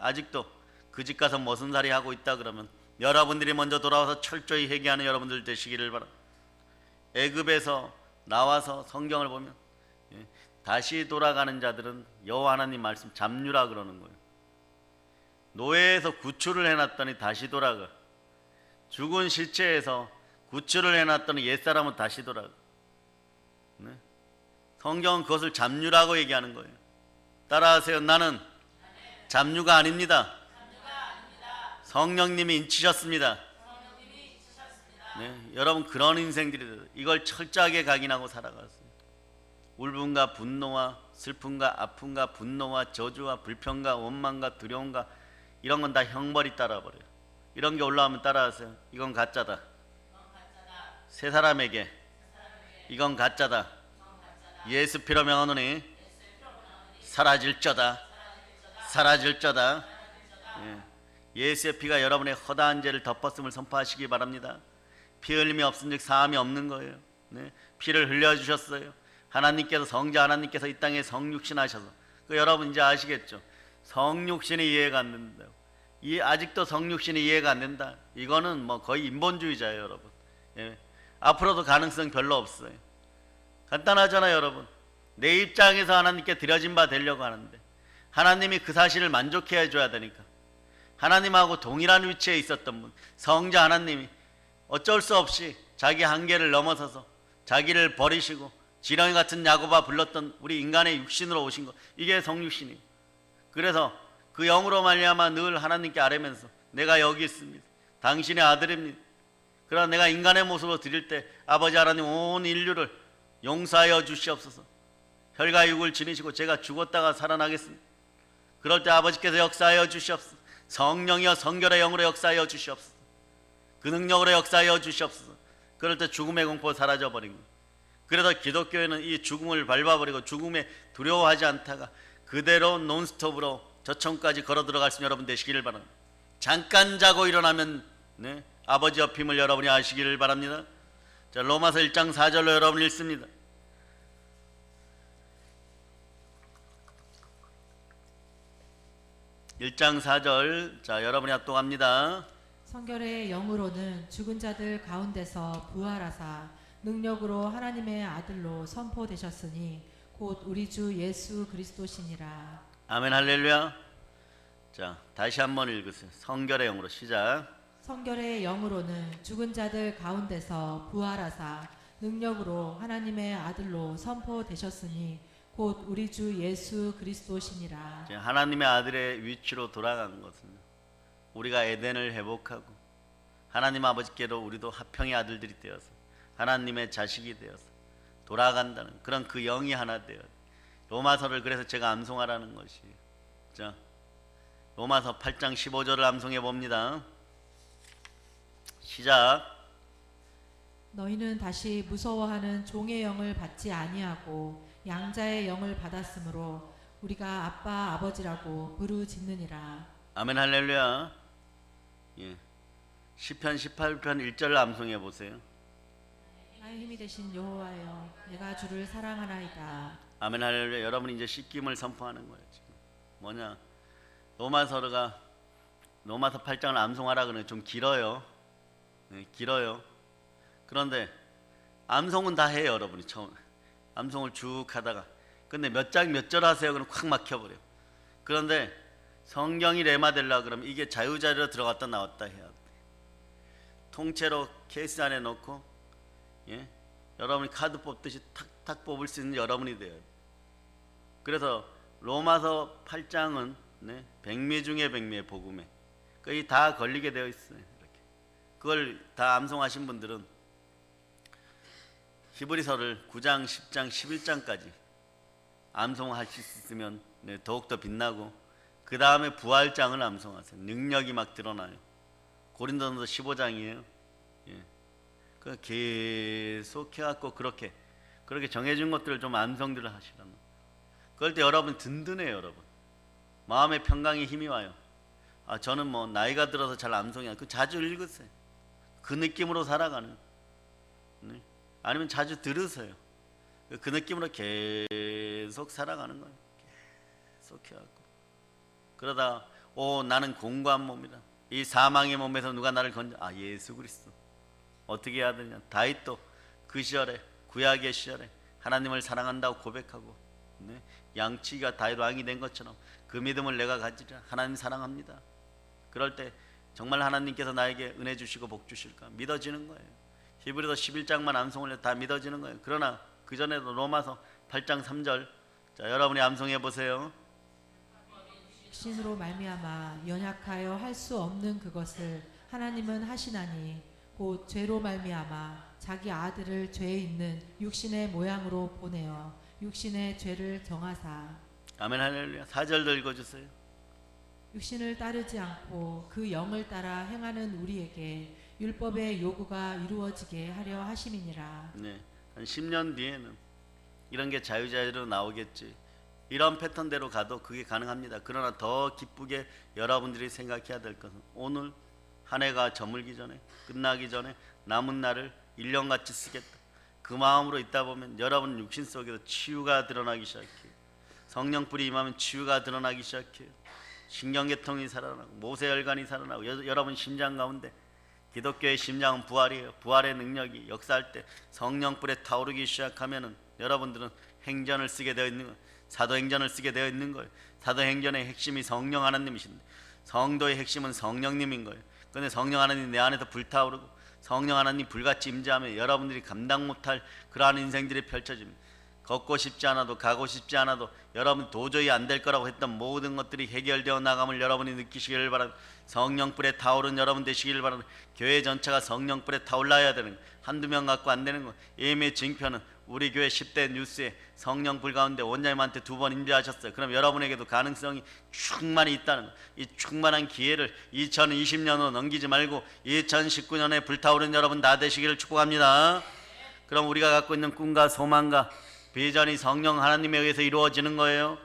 아직도 그 집 가서 머슴살이 하고 있다 그러면 여러분들이 먼저 돌아와서 철저히 회개하는 여러분들 되시기를 바랍니다. 애굽에서 나와서 성경을 보면 다시 돌아가는 자들은 여호와 하나님 말씀 잡류라 그러는 거예요. 노예에서 구출을 해놨더니 다시 돌아가. 죽은 시체에서 구출을 해놨더니 옛사람은 다시 돌아가. 네? 성경은 그것을 잡류라고 얘기하는 거예요. 따라하세요. 나는 잡류가 아닙니다. 성령님이 인치셨습니다. 네, 여러분 그런 인생들이 돼요. 이걸 철저하게 각인하고 살아갔어요. 울분과 분노와 슬픔과 아픔과 분노와 저주와 불평과 원망과 두려움과 이런 건 다 형벌이 따라버려요. 이런 게 올라오면 따라하세요. 이건 가짜다. 세 사람에게 이건 가짜다. 예수 피로 명하노니 사라질 자다. 사라질 자다. 예수의 피가 여러분의 허다한 죄를 덮었음을 선포하시기 바랍니다. 피 흘림이 없은즉 사함이 없는 거예요. 네? 피를 흘려주셨어요. 하나님께서 성자 하나님께서 이 땅에 성육신 하셔서 여러분 이제 아시겠죠? 성육신이 이해가 안 된다고. 아직도 성육신이 이해가 안 된다. 이거는 뭐 거의 인본주의자예요, 여러분. 예. 앞으로도 가능성 별로 없어요. 간단하잖아요, 여러분. 내 입장에서 하나님께 드려진 바 되려고 하는데 하나님이 그 사실을 만족해 해줘야 되니까 하나님하고 동일한 위치에 있었던 분, 성자 하나님이 어쩔 수 없이 자기 한계를 넘어서서 자기를 버리시고 지렁이 같은 야고바 불렀던 우리 인간의 육신으로 오신 것, 이게 성육신이에요. 그래서 그 영으로 말미암아 늘 하나님께 아뢰면서 내가 여기 있습니다. 당신의 아들입니다. 그러나 내가 인간의 모습으로 드릴 때 아버지 하나님 온 인류를 용서하여 주시옵소서. 혈과 육을 지니시고 제가 죽었다가 살아나겠습니다. 그럴 때 아버지께서 역사하여 주시옵소서. 성령이여 성결의 영으로 역사하여 주시옵소서. 그 능력으로 역사하여 주시옵소서. 그럴 때 죽음의 공포 사라져버린 거예요. 그래서 기독교회는 이 죽음을 밟아버리고 죽음에 두려워하지 않다가 그대로 논스톱으로 저천까지 걸어 들어갈 수 있는 여러분 되시기를 바랍니다. 잠깐 자고 일어나면 아버지 옆임을 여러분이 아시기를 바랍니다. 자, 로마서 1장 4절로 여러분 읽습니다. (1장 4절) 자, 여러분이 합독합니다. 성결의 영으로는 죽은 자들 가운데서 부활하사 능력으로 하나님의 아들로 선포되셨으니 곧 우리 주 예수 그리스도시니라. 아멘 할렐루야. 자, 다시 한번 읽으세요. 성결의 영으로 시작. 성결의 영으로는 죽은 자들 가운데서 부활하사 능력으로 하나님의 아들로 선포되셨으니 곧 우리 주 예수 그리스도시니라. 하나님의 아들의 위치로 돌아간 것은 우리가 에덴을 회복하고 하나님 아버지께로 우리도 합형의 아들들이 되어서 하나님의 자식이 되어서 돌아간다는 그런 그 영이 하나 되어. 로마서를 그래서 제가 암송하라는 것이에요. 자, 로마서 8장 15절을 암송해 봅니다. 시작. 너희는 다시 무서워하는 종의 영을 받지 아니하고 양자의 영을 받았으므로 우리가 아빠 아버지라고 부르짖느니라. 아멘 할렐루야. 시편 18편 1절을 암송해 보세요. 나의 힘이 힘이 되신 여호와여, 내가 주를 사랑하나이다. 아멘 할렐루야. 여러분이 이제 씻김을 선포하는 거예요. 지금 뭐냐, 로마서 8장을 암송하라 그러는 좀 길어요. 네, 길어요. 그런데 암송은 다 해요. 여러분이 처음 암송을 쭉 하다가 근데 몇 장 몇 절 하세요. 그럼 콱 막혀버려. 그런데 성경이 레마 되려 그러면 이게 자유자리로 들어갔다 나왔다 해야 돼. 통째로 케이스 안에 넣고, 예? 여러분이 카드 뽑듯이 탁탁 뽑을 수 있는 여러분이 돼요. 그래서 로마서 8장은 네, 백미 중에 백미의 복음에 거의 다 걸리게 되어 있어요. 이렇게. 그걸 다 암송하신 분들은 히브리서를 9장, 10장, 11장까지 암송할 수 있으면 네, 더욱더 빛나고, 그 다음에 부활장을 암송하세요. 능력이 막 드러나요. 고린도전서 15장이에요. 예. 그 계속 해갖고 그렇게 정해진 것들을 좀 암송들을 하시라는. 그럴 때 여러분 든든해요. 여러분 마음의 평강에 힘이 와요. 아, 저는 뭐 나이가 들어서 잘 암송이 안. 그 자주 읽으세요. 그 느낌으로 살아가는. 네. 아니면 자주 들으세요. 그 느낌으로 계속 살아가는 거예요. 계속 해갖고 그러다 나는 공고한 몸이다. 이 사망의 몸에서 누가 나를 건져? 아, 예수 그리스도. 어떻게 해야 되냐? 다윗도 그 시절에, 구약의 시절에 하나님을 사랑한다고 고백하고, 네? 양치기가 다윗 왕이 된 것처럼 그 믿음을 내가 가지라. 하나님 사랑합니다. 그럴 때 정말 하나님께서 나에게 은혜 주시고 복 주실까 믿어지는 거예요. 히브리서 11장만 암송을 해도 다 믿어지는 거예요. 그러나 그 전에도 로마서 8장 3절, 자, 여러분이 암송해 보세요. 신으로 말미암아 연약하여 할 수 없는 그것을 하나님은 하시나니 곧 죄로 말미암아 자기 아들을 죄 있는 육신의 모양으로 보내어 육신의 죄를 정하사. 아멘 할렐루야. 4절도 읽어주세요. 육신을 따르지 않고 그 영을 따라 행하는 우리에게 율법의 요구가 이루어지게 하려 하심이니라. 네, 한 10년 뒤에는 이런 게 자유자재로 나오겠지. 이런 패턴대로 가도 그게 가능합니다. 그러나 더 기쁘게 여러분들이 생각해야 될 것은 오늘 한 해가 저물기 전에, 끝나기 전에 남은 날을 1년같이 쓰겠다. 그 마음으로 있다 보면 여러분 육신 속에서 치유가 드러나기 시작해요. 성령불이 임하면 치유가 드러나기 시작해요. 신경계통이 살아나고 모세혈관이 살아나고 여러분 심장 가운데, 기독교의 심장은 부활이에요. 부활의 능력이 역사할 때 성령불에 타오르기 시작하면은 여러분들은 행전을 쓰게 되어 있는 거예요. 사도행전을 쓰게 되어 있는 거예요. 사도행전의 핵심이 성령 하나님이신데 성도의 핵심은 성령님인 거예요. 그런데 성령 하나님 내 안에서 불타오르고 성령 하나님 불같이 임재하면 여러분들이 감당 못할 그러한 인생들이 펼쳐집니다. 걷고 싶지 않아도, 가고 싶지 않아도, 여러분 도저히 안 될 거라고 했던 모든 것들이 해결되어 나감을 여러분이 느끼시기를 바랍니다. 성령불에 타오른 여러분 되시기를 바랍니다. 교회 전체가 성령불에 타올라야 되는 거예요. 한두 명 갖고 안 되는 거예요. 예매 징표는 우리 교회 10대 뉴스에 성령불 가운데 원장님한테 2번 임재하셨어요. 그럼 여러분에게도 가능성이 충만히 있다는 거예요. 이 충만한 기회를 2020년으로 넘기지 말고 2019년에 불타오른 여러분 다 되시기를 축복합니다. 그럼 우리가 갖고 있는 꿈과 소망과 비전이 성령 하나님에 의해서 이루어지는 거예요.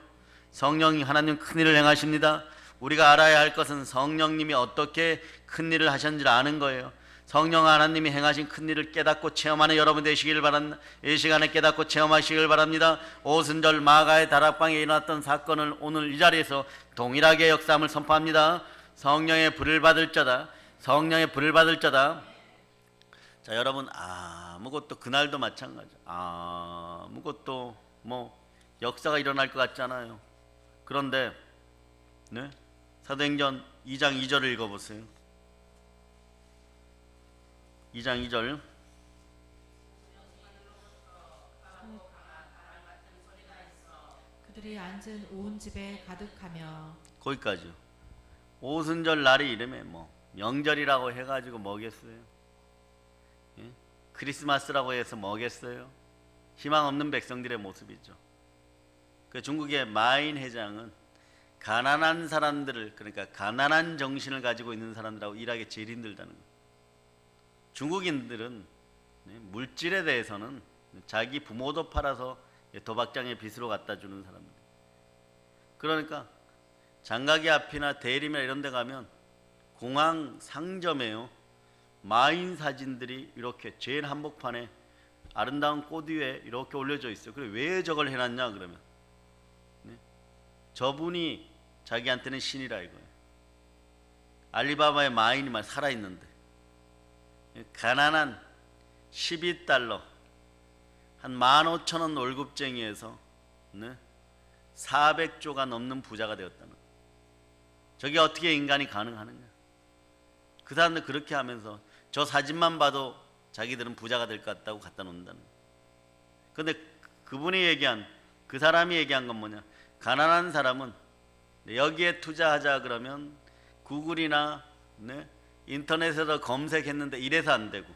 성령 하나님 큰일을 행하십니다. 우리가 알아야 할 것은 성령님이 어떻게 큰일을 하셨는지를 아는 거예요. 성령 하나님이 행하신 큰일을 깨닫고 체험하는 여러분 되시기를 바랍니다. 이 시간에 깨닫고 체험하시길 바랍니다. 오순절 마가의 다락방에 일어났던 사건을 오늘 이 자리에서 동일하게 역사함을 선포합니다. 성령의 불을 받을 자다. 성령의 불을 받을 자다. 자, 여러분 아무것도 그날도 마찬가지. 아무것도 역사가 일어날 것 같잖아요. 그런데 네? 사도행전 2장 2절을 읽어보세요. 2장 2절. 그들이 앉은 온 집에 가득하며. 거기까지요. 오순절 날이 이름에 명절이라고 해가지고 뭐겠어요? 예? 크리스마스라고 해서 뭐겠어요? 희망 없는 백성들의 모습이죠. 그 중국의 마인 회장은 가난한 사람들을, 그러니까 가난한 정신을 가지고 있는 사람들하고 일하기 제일 힘들다는 거예요. 중국인들은 물질에 대해서는 자기 부모도 팔아서 도박장에 빚으로 갖다 주는 사람들. 그러니까 장가게 앞이나 대림이나 이런 데 가면 공항 상점에요, 마인 사진들이 이렇게 제일 한복판에 아름다운 꽃 위에 이렇게 올려져 있어요. 그래 왜 저걸 해놨냐 그러면 저분이 자기한테는 신이라 이거예요. 알리바바의 마인이만 살아있는데 가난한 12달러 한 15,000원 월급쟁이에서 400조가 넘는 부자가 되었다는 거예요. 저게 어떻게 인간이 가능하느냐. 그 사람들 그렇게 하면서 저 사진만 봐도 자기들은 부자가 될 것 같다고 갖다 놓는다는 거예요. 그런데 그분이 얘기한 그 사람이 얘기한 건 뭐냐. 가난한 사람은 여기에 투자하자 그러면 구글이나 인터넷에서 검색했는데 이래서 안 되고,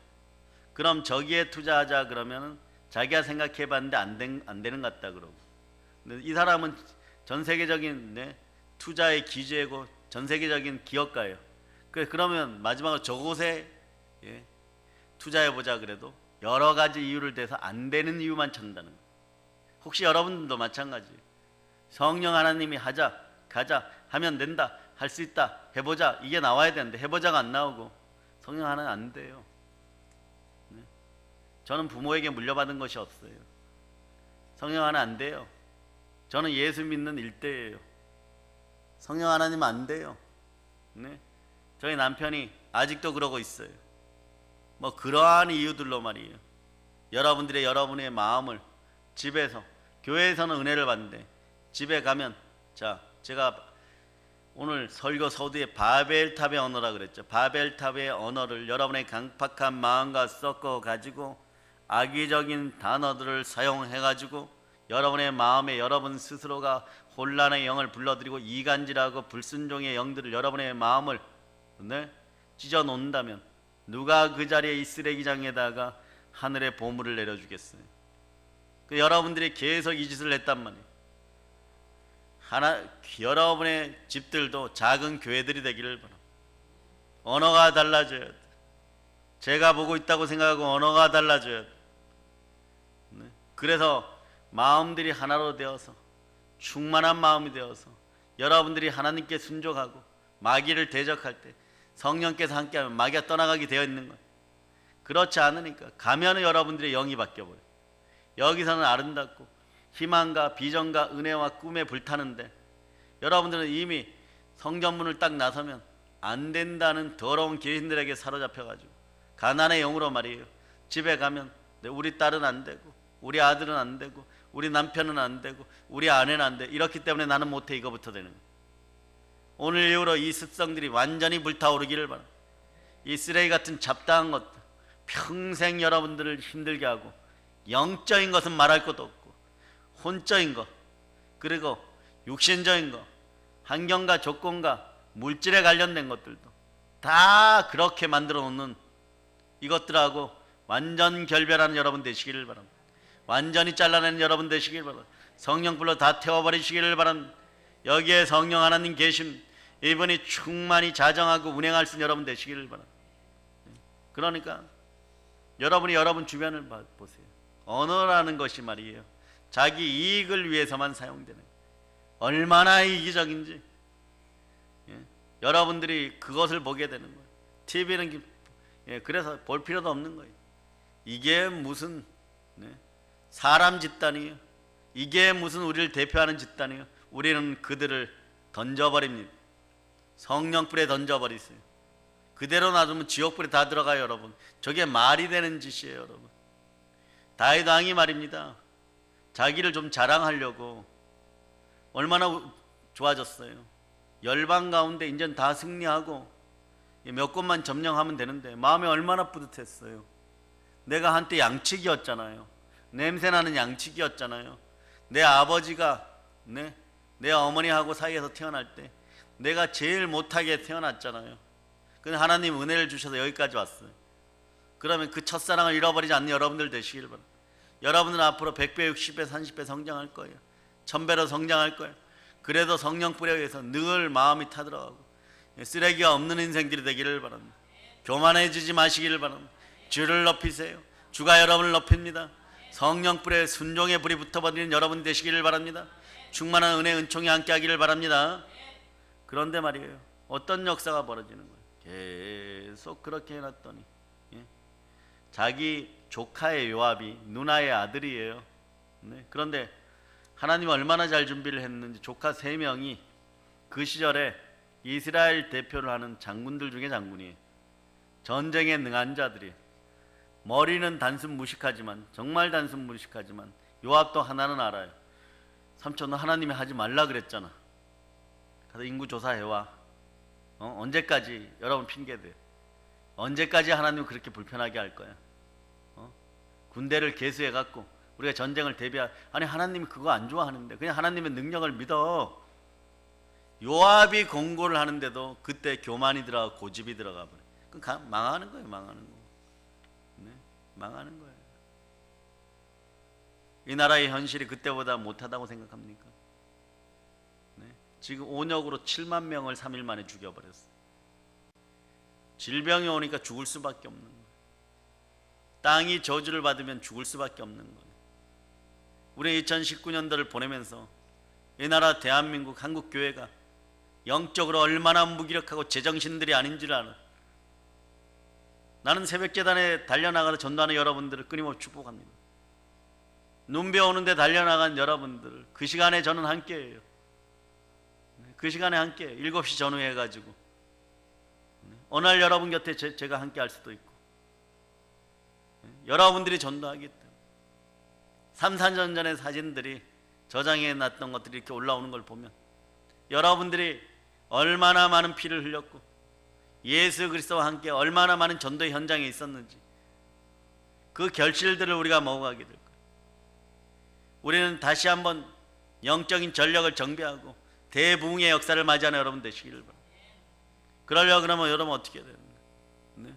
그럼 저기에 투자하자 그러면 자기가 생각해 봤는데 안 되는 것 같다 그러고. 근데 이 사람은 전 세계적인 투자의 기재고 전 세계적인 기업가예요. 그러면 마지막으로 저곳에 투자해 보자 그래도 여러 가지 이유를 대서 안 되는 이유만 찾는다는 거예요. 혹시 여러분들도 마찬가지예요. 성령 하나님이 하자 가자 하면 된다, 할 수 있다, 해보자 이게 나와야 되는데 해보자가 안 나오고 성령 하나는 안 돼요. 저는 부모에게 물려받은 것이 없어요. 성령 하나 안 돼요. 저는 예수 믿는 일대예요. 성령 하나님 안 돼요. 저희 남편이 아직도 그러고 있어요. 뭐 그러한 이유들로 말이에요. 여러분의 마음을 집에서, 교회에서는 은혜를 받는데 집에 가면, 자 제가 오늘 설교 서두에 바벨탑의 언어라 그랬죠. 바벨탑의 언어를 여러분의 강팍한 마음과 섞어 가지고 악의적인 단어들을 사용해 가지고 여러분의 마음에 여러분 스스로가 혼란의 영을 불러들이고 이간질하고 불순종의 영들을 여러분의 마음을 찢어 놓는다면 누가 그 자리에 이 쓰레기장에다가 하늘의 보물을 내려주겠어요. 여러분들이 계속 이 짓을 했단 말이에요. 여러분의 집들도 작은 교회들이 되기를 바랍니다. 언어가 달라져야 돼. 제가 보고 있다고 생각하고 언어가 달라져야 돼. 그래서 마음들이 하나로 되어서 충만한 마음이 되어서 여러분들이 하나님께 순종하고 마귀를 대적할 때 성령께서 함께하면 마귀가 떠나가게 되어 있는 거예요. 그렇지 않으니까 가면은 여러분들의 영이 바뀌어버려요. 여기서는 아름답고 희망과 비전과 은혜와 꿈에 불타는데 여러분들은 이미 성전문을 딱 나서면 안 된다는 더러운 귀신들에게 사로잡혀가지고 가난의 영으로 말이에요. 집에 가면 우리 딸은 안 되고 우리 아들은 안 되고 우리 남편은 안 되고 우리 아내는 안 돼. 이렇기 때문에 나는 못해. 이거부터 되는 거예요. 오늘 이후로 이 습성들이 완전히 불타오르기를 바랍니다. 이 쓰레기 같은 잡다한 것들 평생 여러분들을 힘들게 하고 영적인 것은 말할 것도 없고 혼적인 것 그리고 육신적인 것 환경과 조건과 물질에 관련된 것들도 다 그렇게 만들어 놓는 이것들하고 완전 결별하는 여러분 되시기를 바랍니다. 완전히 잘라내는 여러분 되시기를 바랍니다. 성령불로 다 태워버리시기를 바랍니다. 여기에 성령 하나님 계심, 이분이 충만히 자정하고 운행할 수 있는 여러분 되시기를 바랍니다. 그러니까 여러분이 여러분 주변을 보세요. 언어라는 것이 말이에요, 자기 이익을 위해서만 사용되는 거예요. 얼마나 이기적인지 여러분들이 그것을 보게 되는 거예요. TV는 그래서 볼 필요도 없는 거예요. 이게 무슨 사람 집단이에요. 이게 무슨 우리를 대표하는 집단이에요. 우리는 그들을 던져버립니다. 성령불에 던져버리세요. 그대로 놔두면 지옥불에 다 들어가요. 여러분, 저게 말이 되는 짓이에요. 여러분, 다윗 왕이 말입니다, 자기를 좀 자랑하려고 얼마나 좋아졌어요. 열방 가운데 이제는 다 승리하고 몇 곳만 점령하면 되는데 마음이 얼마나 뿌듯했어요. 내가 한때 양치기였잖아요. 냄새나는 양치기였잖아요. 내 아버지가 내 어머니하고 사이에서 태어날 때 내가 제일 못하게 태어났잖아요. 근데 하나님 은혜를 주셔서 여기까지 왔어요. 그러면 그 첫사랑을 잃어버리지 않는 여러분들 되시길 바랍니다. 여러분들은 앞으로 100배, 60배, 30배 성장할 거예요. 1000배로 성장할 거예요. 그래도 성령불에 의해서 늘 마음이 타들어가고 쓰레기가 없는 인생들이 되기를 바랍니다. 교만해지지 마시기를 바랍니다. 주를 높이세요. 주가 여러분을 높입니다. 성령불에 순종의 불이 붙어버리는 여러분 되시기를 바랍니다. 충만한 은혜 은총이 함께하기를 바랍니다. 그런데 말이에요, 어떤 역사가 벌어지는 거예요? 계속 그렇게 해놨더니 자기 조카의 요압이 누나의 아들이에요. 네. 그런데 하나님이 얼마나 잘 준비를 했는지 조카 3명이 그 시절에 이스라엘 대표를 하는 장군들 중에 장군이에요. 전쟁에 능한 자들이. 머리는 단순 무식하지만, 정말 단순 무식하지만 요압도 하나는 알아요. 삼촌, 너 하나님이 하지 말라 그랬잖아. 가서 인구 조사해와. 언제까지 여러분 핑계대? 언제까지 하나님 그렇게 불편하게 할 거야? 군대를 개수해갖고 우리가 전쟁을 아니 하나님이 그거 안 좋아하는데 그냥 하나님의 능력을 믿어. 요압이 공고를 하는데도 그때 교만이 들어가 고집이 들어가 버려. 그럼 망하는 거예요. 망하는 거. 네? 망하는 거예요. 이 나라의 현실이 그때보다 못하다고 생각합니까? 네? 지금 온역으로 7만 명을 3일 만에 죽여버렸어요. 질병이 오니까 죽을 수밖에 없는 거예요. 땅이 저주를 받으면 죽을 수밖에 없는 거예요. 우리 2019년도를 보내면서 이 나라 대한민국 한국교회가 영적으로 얼마나 무기력하고 제정신들이 아닌 줄 알아. 나는 새벽재단에 달려나가서 전도하는 여러분들을 끊임없이 축복합니다. 눈벼 오는데 달려나간 여러분들, 그 시간에 저는 함께해요. 그 시간에 함께 7시 전후해가지고 어느 날 여러분 곁에 제가 함께 할 수도 있고, 여러분들이 전도하기 때문에 3, 4년 전의 사진들이 저장해 놨던 것들이 이렇게 올라오는 걸 보면 여러분들이 얼마나 많은 피를 흘렸고 예수 그리스도와 함께 얼마나 많은 전도 현장에 있었는지 그 결실들을 우리가 먹어가게 될 거예요. 우리는 다시 한번 영적인 전력을 정비하고 대부흥의 역사를 맞이하는 여러분 되시기를 바랍니다. 그러려고 그러면 여러분 어떻게 해야 됩니까? 네.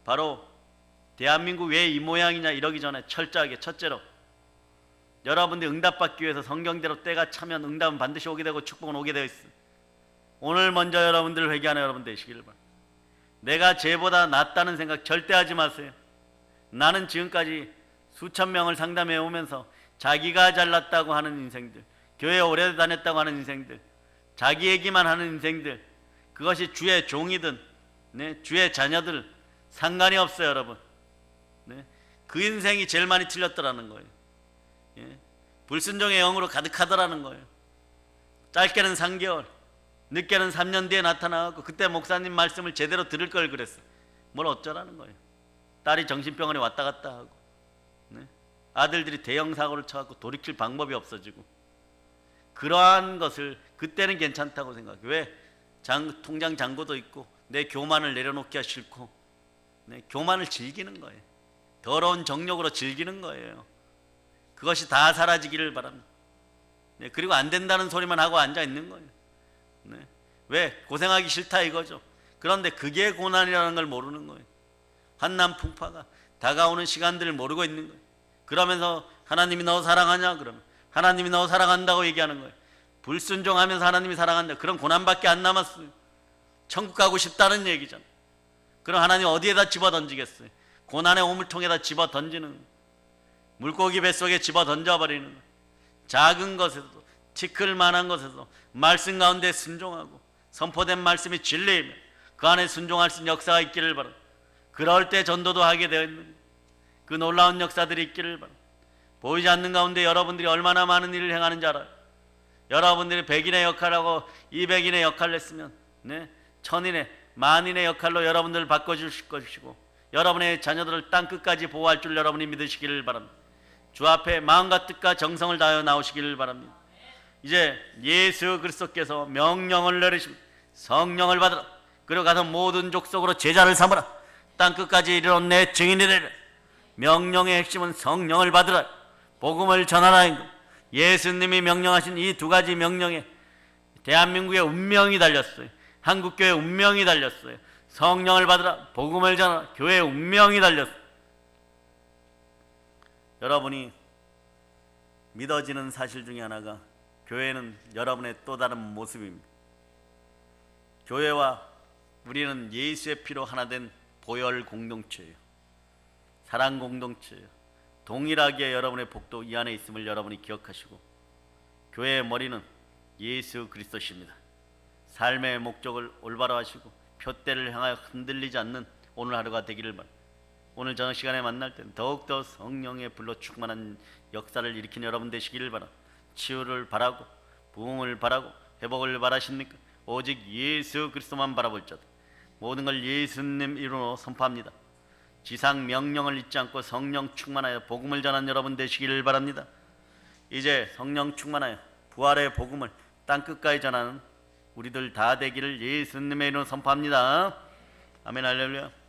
바로 대한민국 왜 이 모양이냐 이러기 전에 철저하게 첫째로 여러분들이 응답받기 위해서 성경대로 때가 차면 응답은 반드시 오게 되고 축복은 오게 되어 있습니다. 오늘 먼저 여러분들을 회개하는 여러분 되시기를 바랍니다. 내가 쟤보다 낫다는 생각 절대 하지 마세요. 나는 지금까지 수천 명을 상담해 오면서 자기가 잘났다고 하는 인생들, 교회 오래 다녔다고 하는 인생들, 자기 얘기만 하는 인생들, 그것이 주의 종이든 주의 자녀들 상관이 없어요. 여러분, 그 인생이 제일 많이 틀렸더라는 거예요. 불순종의 영으로 가득하더라는 거예요. 짧게는 3개월, 늦게는 3년 뒤에 나타나고 그때 목사님 말씀을 제대로 들을 걸 그랬어요. 뭘 어쩌라는 거예요. 딸이 정신병원에 왔다 갔다 하고 아들들이 대형 사고를 쳐갖고 돌이킬 방법이 없어지고, 그러한 것을 그때는 괜찮다고 생각해요. 왜? 통장 잔고도 있고 내 교만을 내려놓기가 싫고 교만을 즐기는 거예요. 더러운 정욕으로 즐기는 거예요. 그것이 다 사라지기를 바랍니다. 그리고 안 된다는 소리만 하고 앉아 있는 거예요. 왜? 고생하기 싫다 이거죠. 그런데 그게 고난이라는 걸 모르는 거예요. 한남 풍파가 다가오는 시간들을 모르고 있는 거예요. 그러면서 하나님이 너 사랑하냐? 그러면 하나님이 너 사랑한다고 얘기하는 거예요. 불순종하면서 하나님이 사랑한다. 그런 고난밖에 안 남았어요. 천국 가고 싶다는 얘기잖아요. 그럼 하나님 어디에다 집어 던지겠어요? 고난의 오물통에다 집어 던지는 거예요. 물고기 뱃속에 집어 던져버리는 거예요. 작은 것에서도, 티끌만한 것에서 말씀 가운데 순종하고 선포된 말씀이 진리이며 그 안에 순종할 수 있는 역사가 있기를 바랍니다. 그럴 때 전도도 하게 되어 있는 거예요. 그 놀라운 역사들이 있기를 바랍니다. 보이지 않는 가운데 여러분들이 얼마나 많은 일을 행하는지 알아요. 여러분들이 100인의 역할하고 200인의 역할을 했으면 1000인의 만인의 역할로 여러분들을 바꿔주실 것이고 여러분의 자녀들을 땅끝까지 보호할 줄 여러분이 믿으시기를 바랍니다. 주 앞에 마음과 뜻과 정성을 다하여 나오시기를 바랍니다. 이제 예수 그리스도께서 명령을 내리십니다. 성령을 받으라. 그리고 가서 모든 족속으로 제자를 삼으라. 땅끝까지 이르러 내 증인이 되리라. 명령의 핵심은 성령을 받으라, 복음을 전하라. 예수님이 명령하신 이 2가지 명령에 대한민국의 운명이 달렸어요. 한국교회의 운명이 달렸어요. 성령을 받으라, 복음을 전하라, 교회의 운명이 달렸어요. 여러분이 믿어지는 사실 중에 하나가 교회는 여러분의 또 다른 모습입니다. 교회와 우리는 예수의 피로 하나 된 보혈 공동체예요. 사랑 공동체예요. 동일하게 여러분의 복도 이 안에 있음을 여러분이 기억하시고, 교회의 머리는 예수 그리스도십니다. 삶의 목적을 올바로 하시고 표대를 향하여 흔들리지 않는 오늘 하루가 되기를 바랍니다. 오늘 저녁 시간에 만날 때 더욱더 성령의 불로 충만한 역사를 일으킨 여러분 되시기를 바라. 치유를 바라고 부흥을 바라고 회복을 바라십니까? 오직 예수 그리스도만 바라볼지어다. 모든 걸 예수님 이름으로 선포합니다. 지상 명령을 잊지 않고 성령 충만하여 복음을 전한 여러분 되시기를 바랍니다. 이제 성령 충만하여 부활의 복음을 땅끝까지 전하는 우리들 다 되기를 예수님의 이름으로 선포합니다. 아멘 할렐루야.